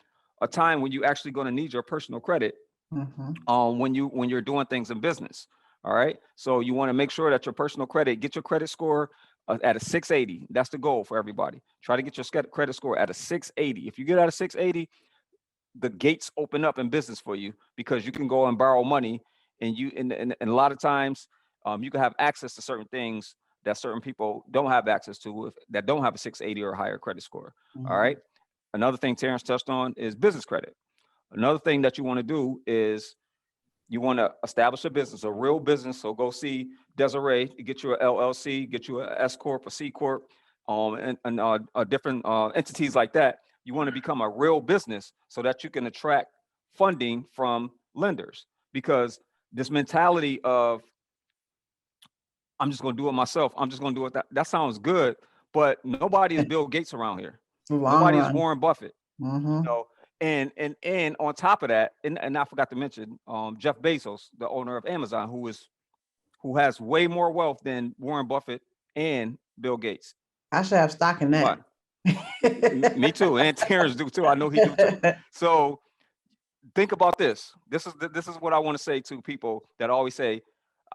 a time when you actually going to need your personal credit when you're doing things in business. All right. So you want to make sure that your personal credit, get your credit score at a 680. That's the goal for everybody. Try to get your credit score at a 680. If you get at a 680, the gates open up in business for you because you can go and borrow money, and and a lot of times you can have access to certain things that certain people don't have access to that don't have a 680 or higher credit score. All right. Another thing Terrence touched on is business credit. Another thing that you want to do is you want to establish a business, a real business. So go see Desiree, get you a LLC, get you a S corp, a C corp, and different entities like that. You want to become a real business so that you can attract funding from lenders, because this mentality of I'm just going to do it myself. I'm just going to do it. That sounds good, but nobody is Bill Gates around here. Long Nobody is run. Warren Buffett. Mhm. You know, and on top of that, and I forgot to mention Jeff Bezos, the owner of Amazon, who has way more wealth than Warren Buffett and Bill Gates. I should have stock in that. Me too, and Terrence do too. I know he do too. So think about this. This is what I want to say to people that always say,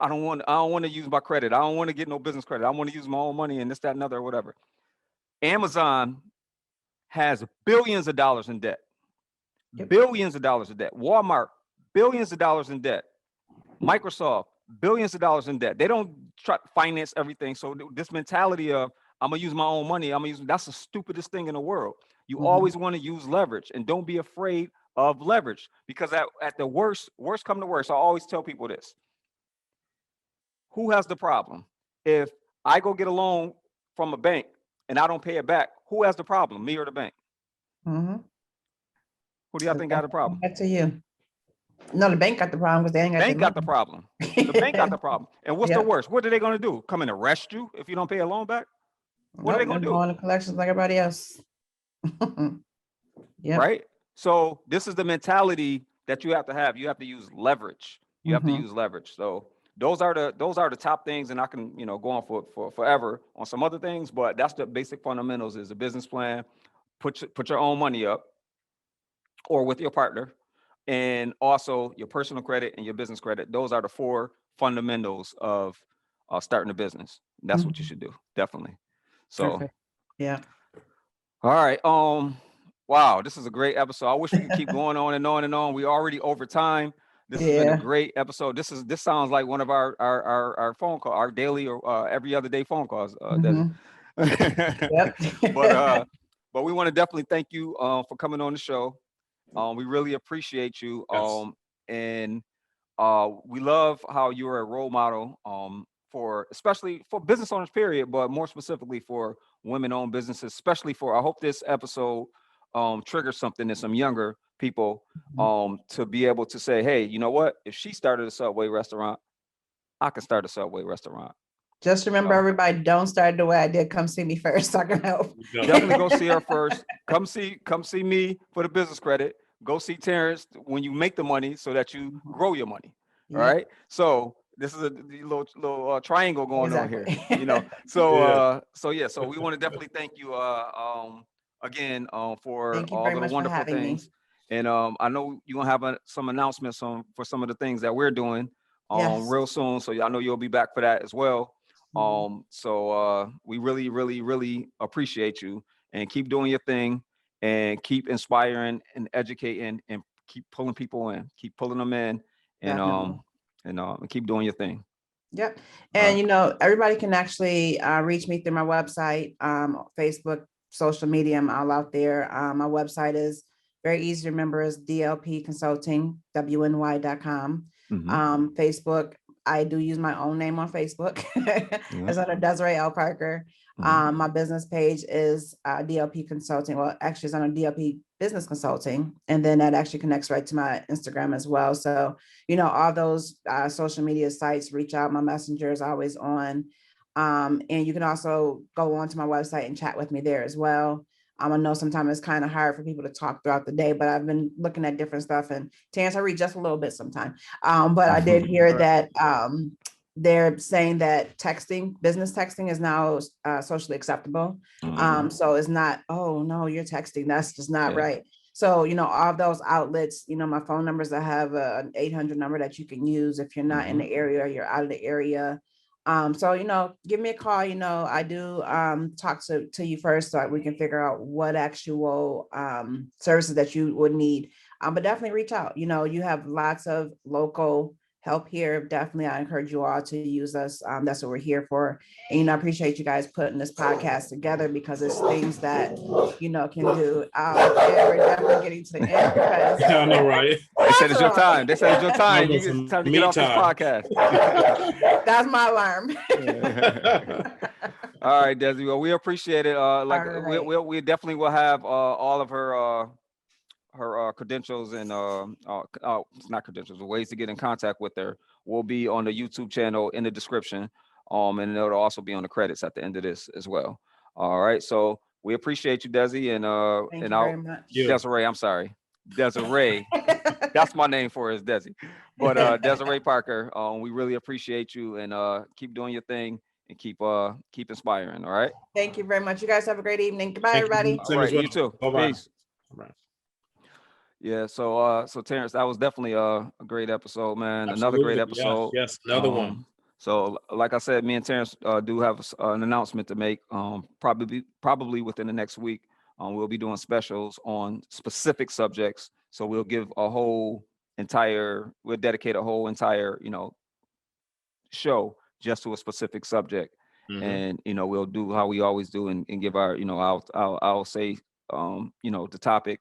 I don't want to use my credit. I don't want to get no business credit. I want to use my own money and this, that, and other, or whatever. Amazon has billions of dollars in debt. Yep. Billions of dollars in debt. Walmart, billions of dollars in debt. Microsoft, billions of dollars in debt. They don't try to finance everything. So this mentality of I'm gonna use my own money, that's the stupidest thing in the world. You always want to use leverage, and don't be afraid of leverage, because at the worst come to worst, I always tell people this. Who has the problem? If I go get a loan from a bank and I don't pay it back, who has the problem? Me or the bank? Who do y'all think got a problem? Back to you. No, the bank got the problem because they ain't got Bank got the problem. The bank got the problem. And what's the Yep. worst? What are they going to do? Come and arrest you if you don't pay a loan back? What are they going to do? Go on to collections like everybody else. Yeah. Right? So this is the mentality that you have to have. You have to use leverage. You have to use leverage. So those are the top things, and I can go on for forever on some other things, but that's the basic fundamentals: is a business plan, put your own money up, or with your partner, and also your personal credit and your business credit. Those are the 4 fundamentals of starting a business. That's what you should do, definitely. So, Perfect. Yeah. all right. Wow, this is a great episode. I wish we could keep going on and on and on. We already over time. This has been a great episode. This sounds like one of our phone call, our daily or every other day phone calls. Yep. But we want to definitely thank you for coming on the show. We really appreciate you. Yes. And we love how you're a role model especially for business owners, period, but more specifically for women-owned businesses, especially I hope this episode triggers something in some younger people to be able to say, hey, you know what? If she started a Subway restaurant, I can start a Subway restaurant. Just remember, everybody, don't start the way I did. Come see me first, so I can help. Definitely go see her first. Come see me for the business credit. Go see Terrence when you make the money so that you grow your money. All right. So this is a little triangle going on here. So we want to definitely thank you again for Thank you all very of the much for wonderful having me. things. And I know you're gonna have some announcements for some of the things that we're doing Yes. real soon. So I know you'll be back for that as well. So we really, really, really appreciate you, and keep doing your thing, and keep inspiring and educating, and keep pulling people in, keep pulling them in, and keep doing your thing. Yep. And everybody can actually reach me through my website, Facebook, social media. I'm all out there. My website is very easy to remember, is DLP Consulting, WNY.com. Facebook, I do use my own name on Facebook. It's under Desiree L. Parker. My business page is DLP Consulting. Well, actually, it's under DLP Business Consulting. And then that actually connects right to my Instagram as well. So, all those social media sites, reach out. My messenger is always on. And you can also go on to my website and chat with me there as well. I know sometimes it's kind of hard for people to talk throughout the day, but I've been looking at different stuff. And Terrence, I read just a little bit sometimes. But I did hear that they're saying that business texting is now socially acceptable. So it's not, oh no, you're texting. That's just not right. So, all of those outlets, my phone numbers, I have an 800 number that you can use if you're not in the area, or you're out of the area. So, give me a call. I do talk to you first so that we can figure out what actual services that you would need. But definitely reach out. You have lots of local help here. Definitely, I encourage you all to use us. That's what we're here for. And, I appreciate you guys putting this podcast together because it's things that, can do. And we're definitely getting to the end because I know, right? They said it's your time. They said it's your Now time. got It's some time to me get off this time. podcast. that's my alarm. All right, Desi. Well, we appreciate it. Like All right. we definitely will have all of her credentials and it's not credentials, but ways to get in contact with her will be on the YouTube channel in the description. And it'll also be on the credits at the end of this as well. All right. So we appreciate you, Desi, Thank and you very much. Yeah. Desiree. I'm sorry, Desiree. That's my name for it, is Desi. But Desiree Parker, we really appreciate you, and keep doing your thing and keep inspiring. All right. Thank you very much. You guys have a great evening. Goodbye, Thank you. everybody. All right. You too. Bye-bye. Peace. All right. Yeah, so Terrence, that was definitely a great episode, man. Another great Absolutely. episode. Yes, another one. So, like I said, me and Terrence do have an announcement to make. Probably within the next week, we'll be doing specials on specific subjects. So we'll give we'll dedicate a whole entire, show just to a specific subject, Mhm. and we'll do how we always do and give our, I'll say, the topic,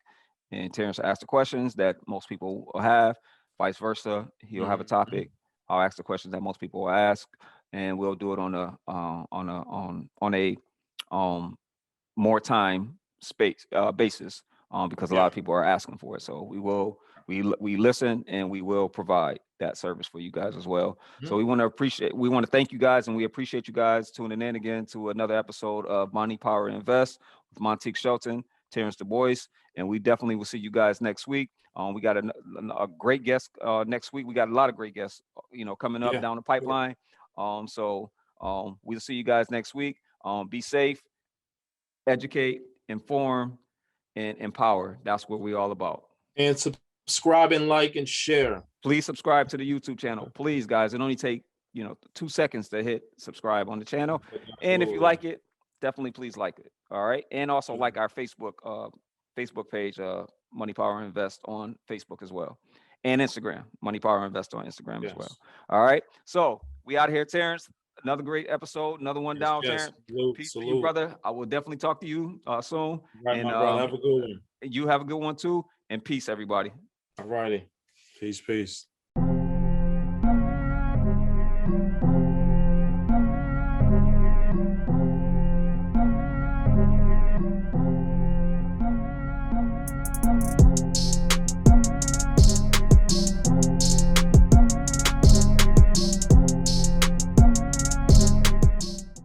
and Terrence will ask the questions that most people will have, vice versa. He'll have a Mhm. topic. I'll ask the questions that most people will ask, and we'll do it on a more time space basis, because a lot Yeah. of people are asking for it. So we listen, and we will provide that service for you guys as well. So we want to thank you guys, and we appreciate you guys tuning in again to another episode of Money, Power, Invest with Montique Shelton, Terrence Dubois, and we definitely will see you guys next week. We got a great guest next week. We got a lot of great guests, coming up Yeah. down the pipeline. So we'll see you guys next week. Be safe, educate, inform, and empower. That's what we're all about. And subscribe and like and share. Please subscribe to the YouTube channel. Please, guys. It only take 2 seconds to hit subscribe on the channel. And if you Absolutely. like it, definitely please like it. All right. And also like our Facebook page, Money Power Invest on Facebook as well. And Instagram, Money Power Invest on Instagram as well. Yes. All right. So we out here, Terrence. Another great episode. Another one down, Yes. Terrence. Salute, Peace to you, salute. brother. I will definitely talk to you soon. Right, And my brother. Have a good one. you have a good one too. And peace, everybody. All righty. Peace, peace.